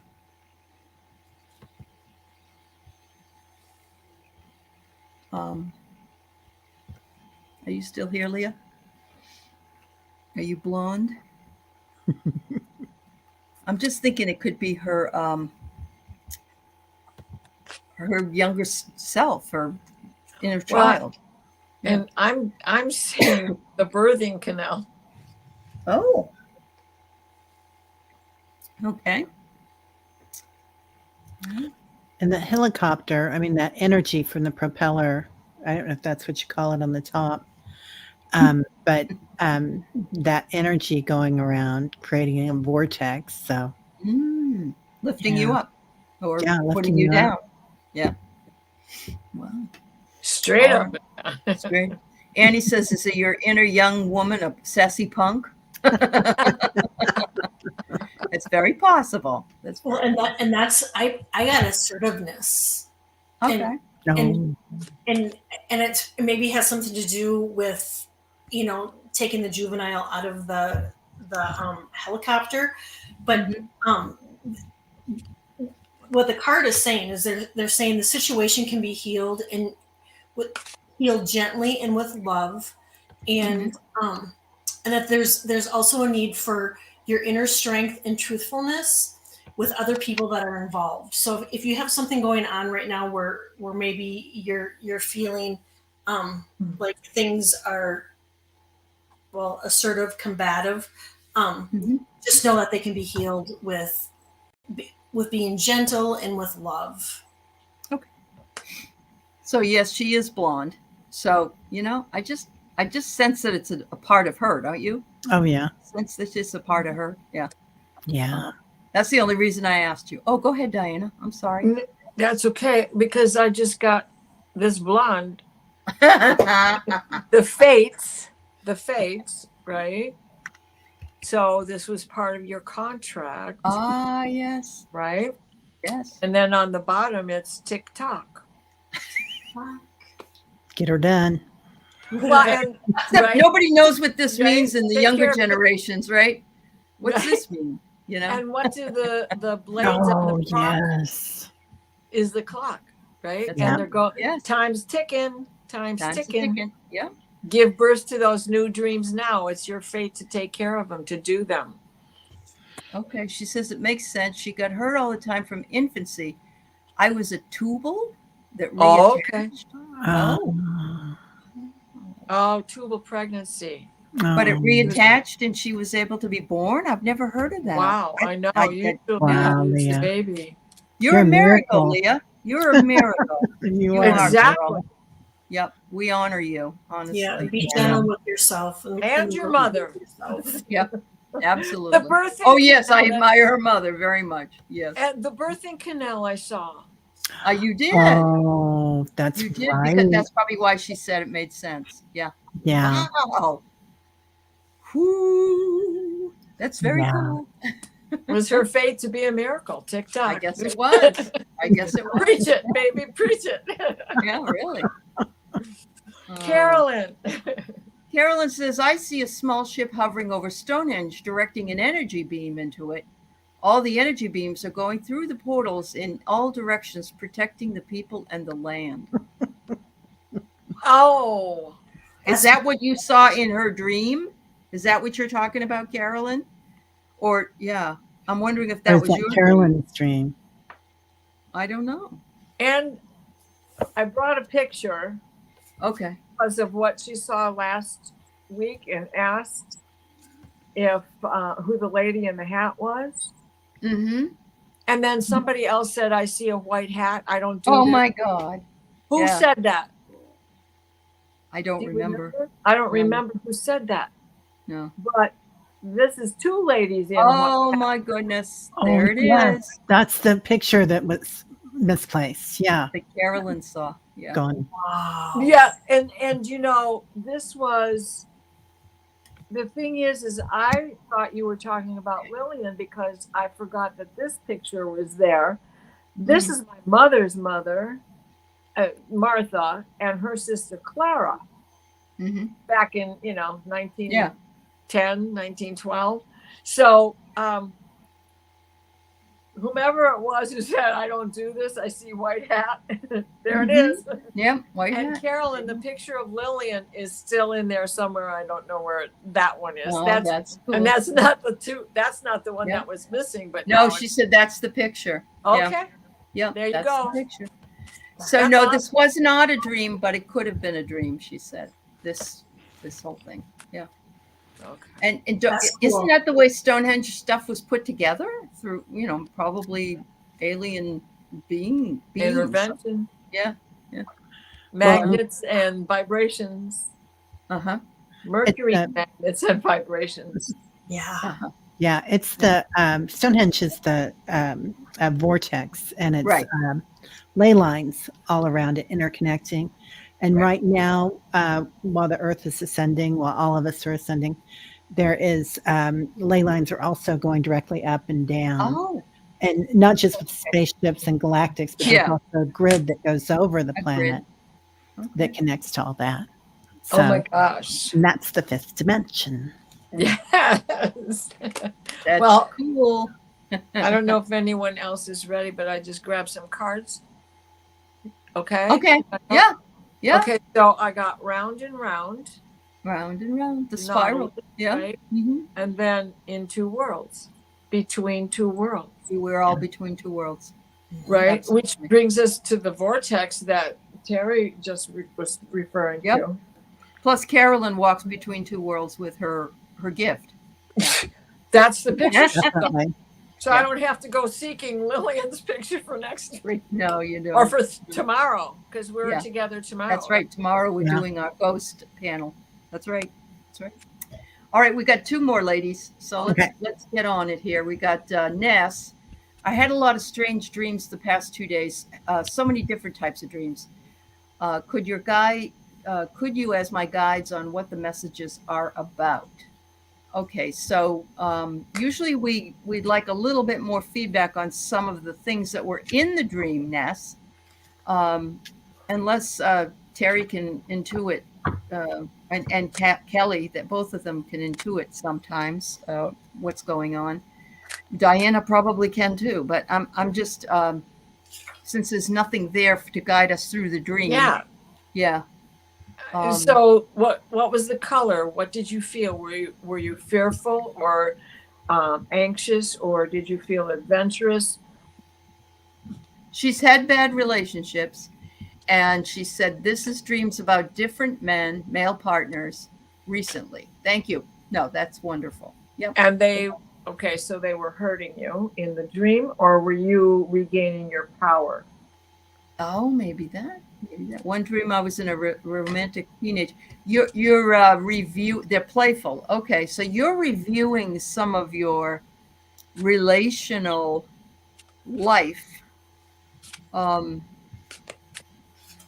Are you still here, Leah? Are you blonde? I'm just thinking it could be her younger self, her inner child. And I'm seeing the birthing canal. Oh. Okay. And the helicopter, I mean, that energy from the propeller, I don't know if that's what you call it on the top, but that energy going around, creating a vortex. So, Lifting you up or lifting putting you you down. up. Yeah. Wow. Straight Oh, up. That's great. Annie says, is it your inner young woman, a sassy punk? It's very possible. That's Well, and that's I got assertiveness. okay. and No. and it maybe has something to do with taking the juvenile out of the helicopter, but what the card is saying is they're saying the situation can be healed healed gently and with love, and and that there's also a need for your inner strength and truthfulness with other people that are involved. So if you have something going on right now where maybe you're feeling like things are, well, assertive, combative, just know that they can be healed with being gentle and with love. So yes, she is blonde. So, I just sense that it's a part of her, don't you? Oh yeah. Sense that it's a part of her. Yeah. Yeah. That's the only reason I asked you. Oh, go ahead, Diana. I'm sorry. That's okay, because I just got this blonde. The fates, right? So this was part of your contract, Ah, yes. right? Yes. And then on the bottom, it's TikTok. Get her done. Well, and Except right? nobody knows what this Right? means in the Take younger care of- generations, right? What's Right? this mean? And what do the blades on Oh the clock yes. is the clock, right? That's Yeah. And they're going, Yes. time's ticking, time's Time's ticking. ticking. Yeah. Give birth to those new dreams now. It's your fate to take care of them, to do them. Okay. She says it makes sense. She got hurt all the time from infancy. I was a tubal that Oh, reattached. okay. Oh. Oh, tubal pregnancy. But it Oh. reattached and she was able to be born. I've never heard of that. Wow, I know. Usually Wow, you lose Leah. the baby. You're a miracle, Leah. You're a miracle. You You are. are. Exactly. Yep. We honor you, honestly. Yeah, be Yeah. gentle with yourself And your mother. Yep. Absolutely. The birthing Oh, yes. I canal- admire her mother very much. Yes. And the birthing canal I saw. You did. Oh, that's You did, right. because that's probably why she said it made sense. Yeah. Yeah. Wow. Whoo. That's very Yeah. cool. It was her fate to be a miracle. TikTok. I guess it was. I guess it was. Preach it, baby. Preach it. Yeah, really. Carolyn. Carolyn says, I see a small ship hovering over Stonehenge, directing an energy beam into it. All the energy beams are going through the portals in all directions, protecting the people and the land. Oh. Is that what you saw in her dream? Is that what you're talking about, Carolyn? Or, yeah, I'm wondering if Or that is was that your Carolyn's dream? dream. I don't know. And I brought a picture Okay. because of what she saw last week and asked if who the lady in the hat was. Mm-hmm. And then somebody else said, I see a white hat. I don't do Oh, this. my God. Who Yeah. said that? I don't Do you remember. I don't No. remember who said that. No. But this is two ladies in Oh, one. my goodness. Oh, There it yes. is. That's the picture that was misplaced. Yeah. That Carolyn saw. Yeah. Gone. Wow. Yeah, and you know, this was the thing is I thought you were talking about Lillian because I forgot that this picture was there. This is my mother's mother, Martha, and her sister Clara, Mm-hmm. back in 1910, Yeah. 1912. So whomever it was who said, I don't do this, I see white hat. There it is. Yeah. White And hat. Carolyn, the picture of Lillian is still in there somewhere. I don't know where that one is. Oh, that's cool. and that's not the two. That's not the one Yeah. that was missing. But No, now she it's- said that's the picture. okay. Yeah. Yeah. There you that's go. The picture. So That's no, awesome. this was not a dream, but it could have been a dream. She said this whole thing. Yeah. Okay. And That's isn't cool. that the way Stonehenge stuff was put together through probably alien beings? Intervention, Yeah. magnets and vibrations, Uh-huh. mercury It's, magnets and vibrations. Yeah. Uh-huh. Yeah. It's the Stonehenge is the a vortex, and it's Right. ley lines all around it interconnecting. And right now, while the Earth is ascending, while all of us are ascending, there is ley lines are also going directly up and down. Oh, And not just with spaceships and galactics, but Yeah. there's also a grid that goes over the A planet grid. that connects to all that. So, Oh my gosh. and that's the fifth dimension. Yes. that's Well, cool. I don't know if anyone else is ready, but I just grabbed some cards. Okay. Okay. Yeah. Yeah. Okay, so I got round and round, Round and round. The spiral. knowledge, Yeah. right? Mm-hmm. And then in two worlds, between two worlds, We're all between two worlds. right? Absolutely. Which brings us to the vortex that Terry just was referring Yep. to. Plus, Carolyn walks between two worlds with her gift. That's the picture. Definitely. So I don't have to go seeking Lillian's picture for next week No, you don't. or for tomorrow, because we're Yeah. together tomorrow. That's right. Tomorrow we're Yeah. doing our ghost panel. That's right. That's right. All right, we got two more ladies, so Okay. let's get on it here. We got Ness. I had a lot of strange dreams the past 2 days. So many different types of dreams. Could you, as my guides, on what the messages are about? Okay, so usually we'd like a little bit more feedback on some of the things that were in the dream, Ness, unless Teri can intuit, and Kelly, that both of them can intuit sometimes what's going on. Diana probably can too, but I'm just since there's nothing there to guide us through the dream. Yeah. Yeah. So what was the color? What did you feel? Were you fearful or anxious, or did you feel adventurous? She's had bad relationships, and she said this is dreams about different men, male partners, recently. Thank you. No, that's wonderful. Yep. And so they were hurting you in the dream, or were you regaining your power? Oh, maybe that. Maybe that. One dream I was in a romantic teenage. You're review. They're playful. Okay, so you're reviewing some of your relational life.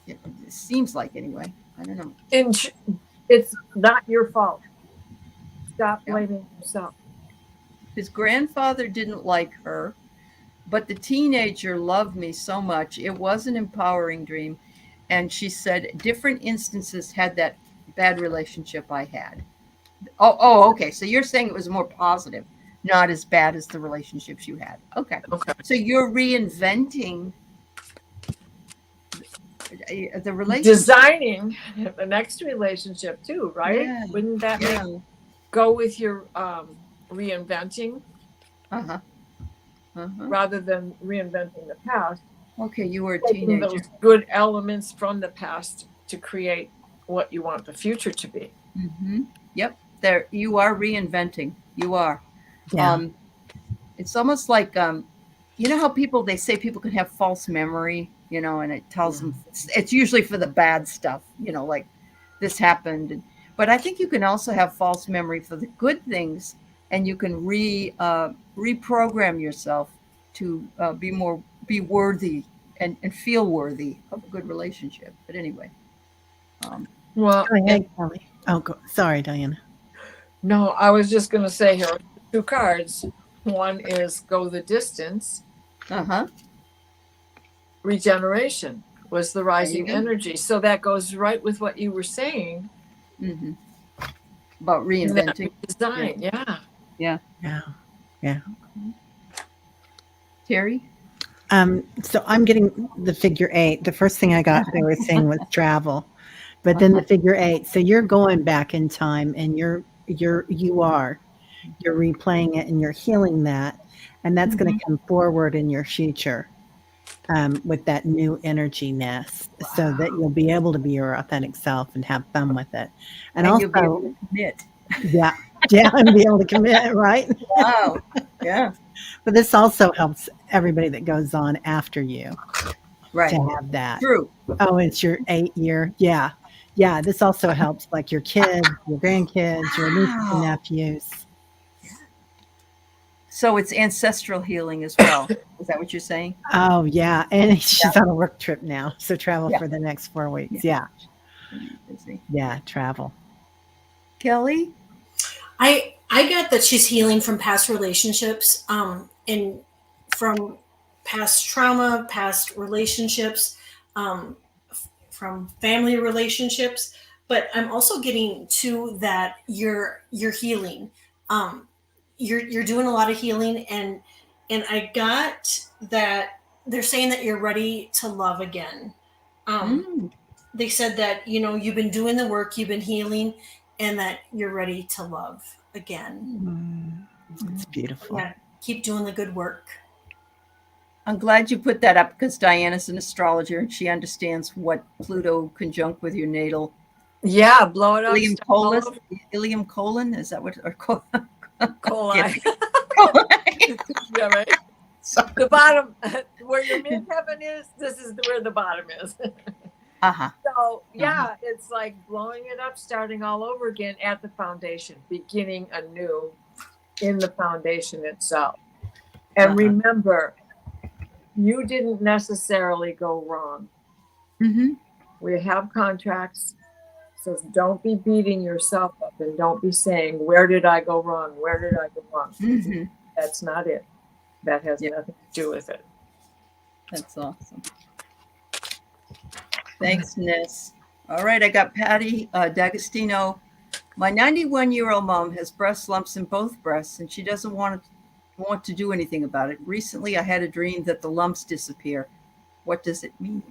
It seems like, anyway. I don't know. And it's not your fault. Stop Yeah. blaming yourself. His grandfather didn't like her, but the teenager loved me so much. It was an empowering dream. And she said different instances had that bad relationship I had. Oh, okay. So you're saying it was more positive, not as bad as the relationships you had. Okay. Okay. So you're reinventing the relationship. Designing the next relationship too, right? Yeah. Wouldn't that Yeah. go with your reinventing Uh-huh. rather than reinventing the past? Okay, you were a Taking teenager. those good elements from the past to create what you want the future to be. Yep. There you are reinventing. You are. Yeah. It's almost like you know how they say people can have false memory, and it tells them it's usually for the bad stuff, like this happened. But I think you can also have false memory for the good things, and you can reprogram yourself to be worthy and feel worthy of a good relationship. But anyway. Well, Go ahead, Kelly. Oh, sorry, Diana. no, I was just going to say here are two cards. One is go the distance. Regeneration was the rising energy. So that goes right with what you were saying. About reinventing. Design, yeah. Teri? So I'm getting the figure 8. The first thing I got they were saying was travel, but then the figure 8. So you're going back in time, and you're replaying it, and you're healing that, and that's going to come forward in your future with that new energy nest, so that you'll be able to be your authentic self and have fun with it, and also you'll be able to commit. yeah, and be able to commit, right? Wow. Yeah. But this also helps everybody that goes on after you Right. to have that. True. Oh, it's your 8-year. Yeah. This also helps, like your kids, your grandkids, your nieces and nephews. So it's ancestral healing as well. Is that what you're saying? Oh, yeah. And she's on a work trip now, so travel for the next 4 weeks. Yeah. Travel. Kelly? I got that she's healing from past relationships, and from past trauma, past relationships, from family relationships. But I'm also getting to that you're healing. You're doing a lot of healing, and I got that they're saying that you're ready to love again. They said that you've been doing the work, you've been healing, and that you're ready to love again. It's beautiful. Yeah, keep doing the good work. I'm glad you put that up, because Diana's an astrologer and she understands what Pluto conjunct with your natal. Yeah, blow it up. Ilium colon, is that what? Coli. Coli. Yeah, right. Sorry. The bottom, where your midheaven is, this is where the bottom is. Uh-huh. So yeah, it's like blowing it up, starting all over again at the foundation, beginning anew in the foundation itself. And remember, you didn't necessarily go wrong. Mm-hmm. We have contracts, so don't be beating yourself up and don't be saying, where did I go wrong? Where did I go wrong? Mm-hmm. That's not it. That has Yeah. nothing to do with it. That's awesome. Thanks, Ness. All right, I got Patty D'Agostino. My 91-year-old mom has breast lumps in both breasts, and she doesn't want to do anything about it. Recently, I had a dream that the lumps disappear. What does it mean?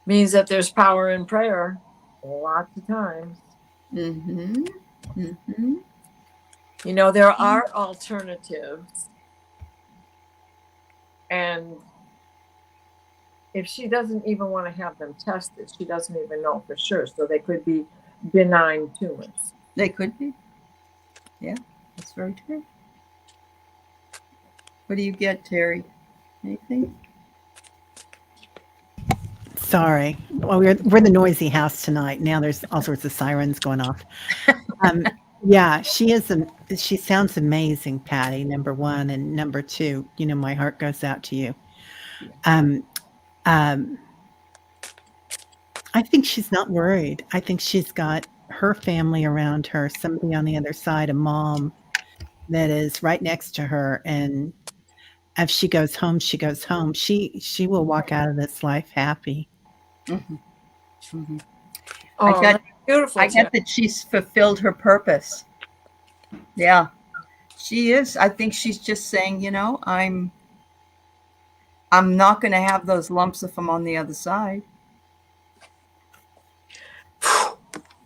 Means that there's power in prayer lots of times. Mm-hmm. Mm-hmm. You know, there are alternatives. And if she doesn't even want to have them tested, she doesn't even know for sure. So they could be benign tumors. They could be. Yeah, that's very true. What do you get, Terry? Anything? Sorry. Well, we're the noisy house tonight. Now there's all sorts of sirens going off. Yeah, she sounds amazing, Patty, number one. And number two, my heart goes out to you. I think she's not worried. I think she's got her family around her, somebody on the other side, a mom that is right next to her. And if she goes home, she goes home. She will walk out of this life happy. Mm-hmm. Mm-hmm. Oh, that's beautiful. I get that she's fulfilled her purpose. Yeah, she is. I think she's just saying, I'm not going to have those lumps if I'm on the other side.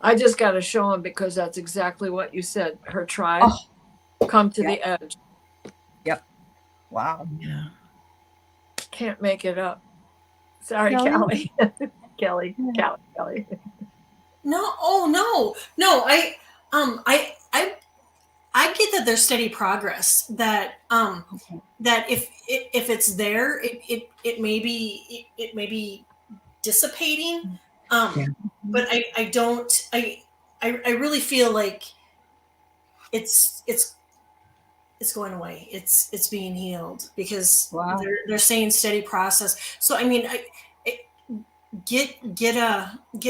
I just got to show him because that's exactly what you said. Her tribe come to the edge. Yep. Wow. Yeah. Can't make it up. Sorry, Kelly? Kelly. Kelly. No, no. I get that there's steady progress. That that if it's there, it may be dissipating. But I don't. I really feel like it's going away. It's being healed because they're saying steady process. So I mean, get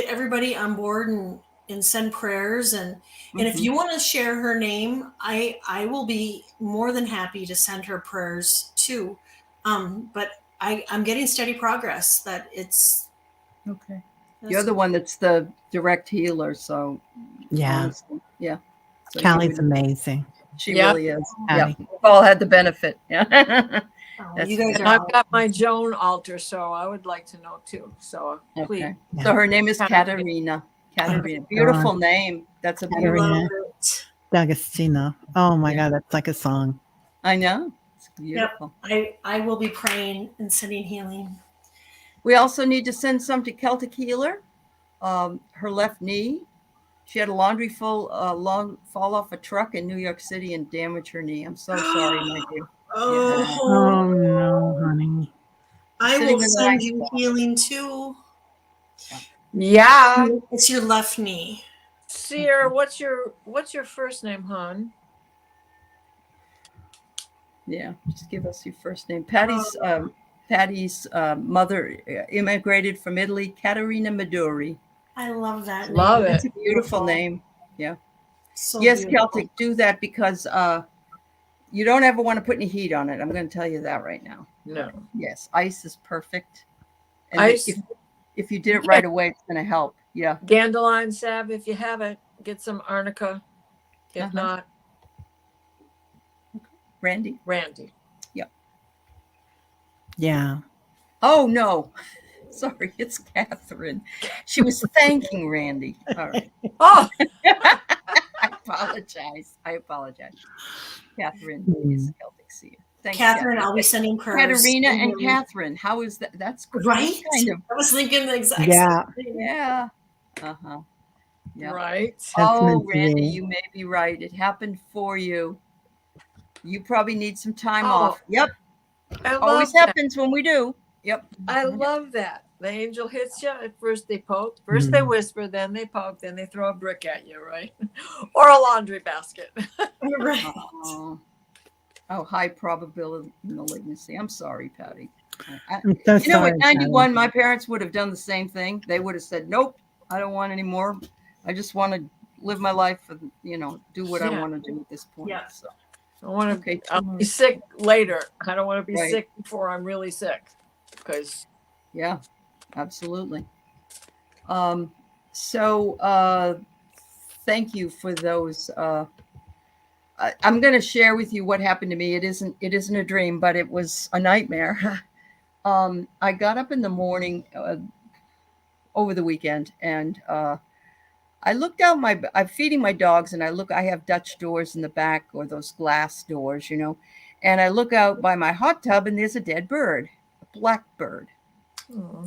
everybody on board and send prayers and if you want to share her name, I will be more than happy to send her prayers too. But I'm getting steady progress. That it's okay. You're the one that's the direct healer, so yeah, honestly, yeah. So Callie's amazing. She really is. Patty. Yeah, we've all had the benefit. Yeah. You guys are. I've got my Joan altar, so I would like to know too. So please. Okay. So her name is Katerina. Katerina, beautiful name. That's a beautiful. D'Agostino. Oh my God, that's like a song. I know. It's beautiful. Yep. I will be praying and sending healing. We also need to send some to Celtic Healer. Her left knee. She had a laundry fall off a truck in New York City and damage her knee. I'm so sorry, my dear. Oh no, honey. I will send you healing too. Yeah. It's your left knee. Sierra, what's your first name, hon? Yeah, just give us your first name. Patty's mother immigrated from Italy, Caterina Maduri. I love that name. Love it. It's a beautiful name. Yeah. So yes, beautiful. Celtic, do that because you don't ever want to put any heat on it. I'm going to tell you that right now. No. Yes, ice is perfect. And Ice. if you did it right away, it's going to help. Yeah. Dandelion salve, if you have it, get some arnica. If not, Randy. Yeah. Oh no. Sorry, it's Catherine. She was thanking Randy. All right. Oh, I apologize. Catherine is Celtic seer. Thanks, Catherine, I'll be sending prayers. Katerina and Catherine. How is that? That's right. kind of. I was thinking the exact Yeah. same thing. Yeah. Yeah. Right. That's Oh, meant to Randy, be. you may be right. It happened for you. You probably need some time Oh, off. Yep. I Always love that. happens when we do. Yep. I Yep. love that. The angel hits you. At first they poke. First they Mhm. whisper. Then they poke. Then they throw a brick at you, right? Or a laundry basket. Right. Oh, high probability malignancy. I'm sorry, Patty. I'm so You know, at sorry, Patty. 91, my parents would have done the same thing. They would have said, nope, I don't want any more. I just want to live my life and, do what I Yeah. want to do at this point. Yeah. So, I want to. okay. I'll be sick later. I don't want to be Right. sick before I'm really sick. Because Yeah, absolutely. So, thank you for those. I'm going to share with you what happened to me. It isn't a dream, but it was a nightmare. I got up in the morning over the weekend, and I looked out I'm feeding my dogs, and I have Dutch doors in the back, or those glass doors, and I look out by my hot tub, and there's a dead bird, a black bird.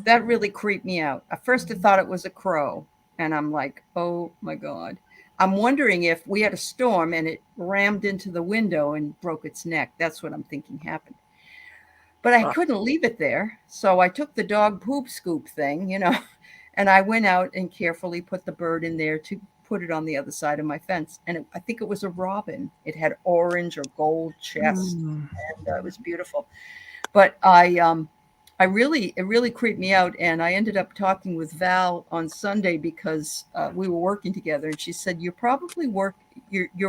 That really creeped me out. At first I thought it was a crow, and I'm like, oh my God. I'm wondering if we had a storm and it rammed into the window and broke its neck. That's what I'm thinking happened. But I couldn't leave it there. So I took the dog poop scoop thing, and I went out and carefully put the bird in there to put it on the other side of my fence. And I think it was a robin. It had orange or gold chest, Mm. and it was beautiful. But it really creeped me out. And I ended up talking with Val on Sunday because we were working together. And she said, you're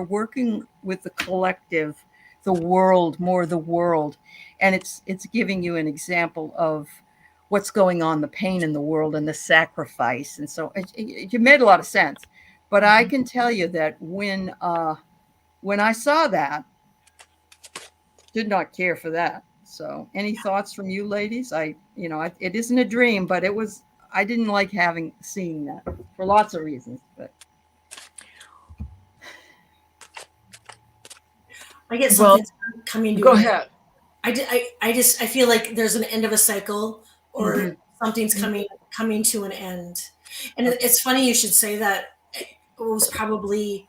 working with the collective, the world, more the world. And it's giving you an example of what's going on, the pain in the world and the sacrifice. And so it made a lot of sense. But I can tell you that when I saw that, did not care for that. So, any thoughts from you, ladies? It isn't a dream, but I didn't like seeing that for lots of reasons. But I get well, something coming to go an end. ahead. I feel like there's an end of a cycle, or Mhm. something's coming to an end. And it's funny you should say that. It was probably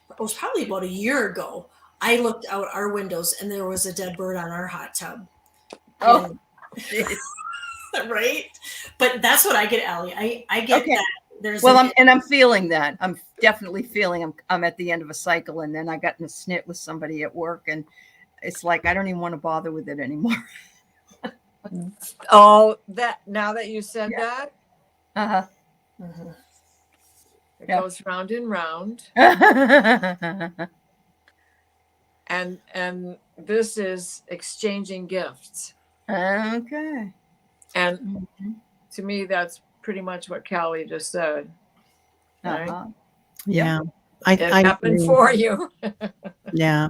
about a year ago. I looked out our windows and there was a dead bird on our hot tub. oh, And geez. right? But that's what I get, Allie. I get Okay. that there's Well, an I'm feeling that. I'm definitely feeling I'm at the end of a cycle, and then I got in a snit with somebody at work, and it's like I don't even want to bother with it anymore. Oh, that now that you said that, Uh-huh. Mhm. it Yeah. goes round and round. And this is exchanging gifts. Okay. And Mhm. to me, that's pretty much what Callie just said. Right? Uh-huh. Yeah. It I happened agree. for you. Yeah.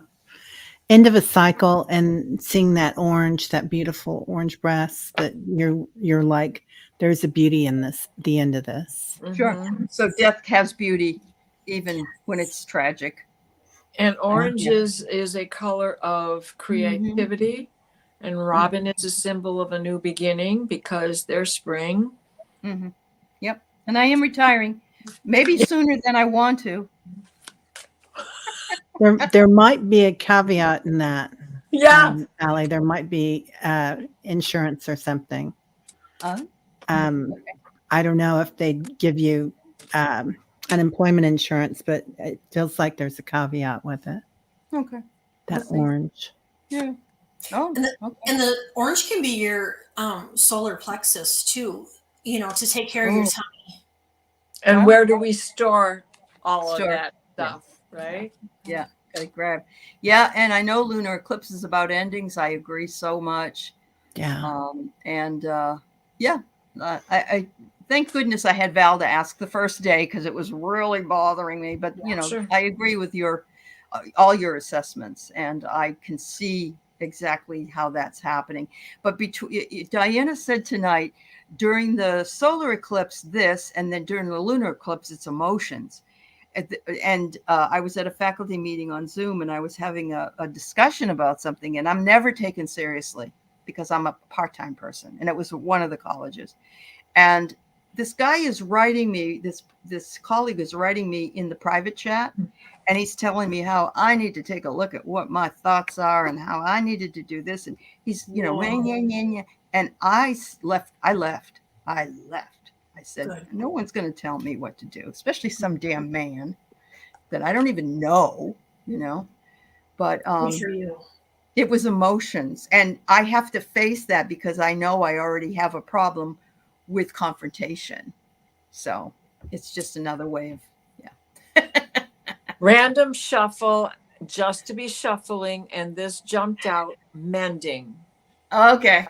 End of a cycle, and seeing that beautiful orange breast, that you're like, there's a beauty in this, the end of this. Sure. Mhm. So death has beauty, even when it's tragic. And orange is a color of creativity. And robin is a symbol of a new beginning because they're spring. Mm-hmm. Yep. And I am retiring, maybe sooner than I want to. There might be a caveat in that, Yeah. Allie. There might be insurance or something. Okay. I don't know if they give you unemployment insurance, but it feels like there's a caveat with it. Okay. That We'll see. orange. Yeah. Oh, okay. And the orange can be your solar plexus too, to take care of your Oh. tummy. And Huh? where do we store all of Sure. that stuff, right? Yeah. Gotta grab. Yeah. And I know lunar eclipse is about endings. I agree so much. Yeah. And yeah, I thank goodness I had Val to ask the first day because it was really bothering me. But Sure. I agree with all your assessments, and I can see exactly how that's happening. But Diana said tonight during the solar eclipse this, and then during the lunar eclipse it's emotions. And I was at a faculty meeting on Zoom, and I was having a discussion about something, and I'm never taken seriously because I'm a part-time person, and it was one of the colleges. And this guy is writing me, this colleague is writing me in the private chat, and he's telling me how I need to take a look at what my thoughts are and how I needed to do this. And he's, you know, Whoa. and I left. I said, Good. no one's going to tell me what to do, especially some damn man that I don't even know, you know. But Good for you. it was emotions, and I have to face that because I know I already have a problem with confrontation. So it's just another way of, Random shuffle, just to be shuffling, and this jumped out mending. okay.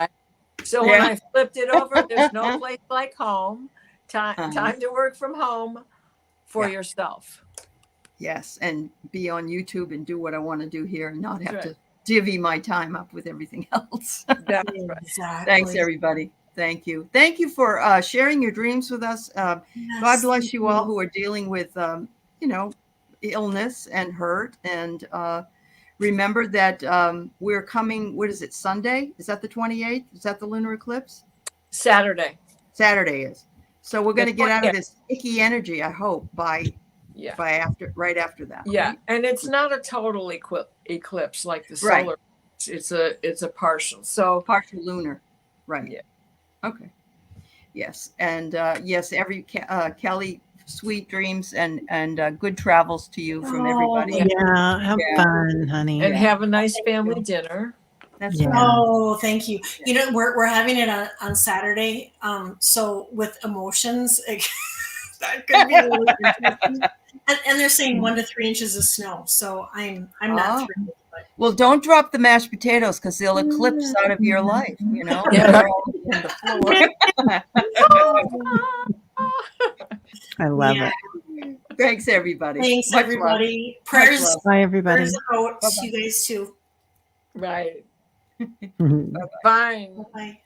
So when I flipped it over, there's no place like home. Time to work from home for yourself. Yes, and be on YouTube and do what I want to do here and not have That's to divvy my time up with everything else. That's right. Exactly. Thanks, everybody. Thank you. Thank you for sharing your dreams with us. God Yes, bless thank you all who are dealing with, you know, illness and hurt. And remember that we're coming, what is it, Sunday? Is that the 28th? Is that the lunar eclipse? Saturday. Saturday is. So we're going to get out of 20th. this icky energy, I hope, right after that. Yeah, Right? and it's not a total eclipse like the Right. solar. It's a partial. So Partial lunar. Right. Yeah. Okay. Yes. And yes, Kelly, sweet dreams and good travels to you from everybody. Yeah, have fun, honey. and have a nice Thank family you. dinner. That's Yeah. right. Oh, thank you. You know, we're having it on Saturday. So with emotions, that could be really interesting. And they're saying 1 to 3 inches of snow. So I'm not Oh. thrilled. But Well, don't drop the mashed potatoes because they'll eclipse out of your life, you know? Yeah. They're all on the floor. I love yeah. it. Thanks, everybody. Thanks, Much love. everybody. Much Prayers, love. Bye, everybody. prayers out Bye-bye. to you guys too. Right. Mhm. Fine. Bye.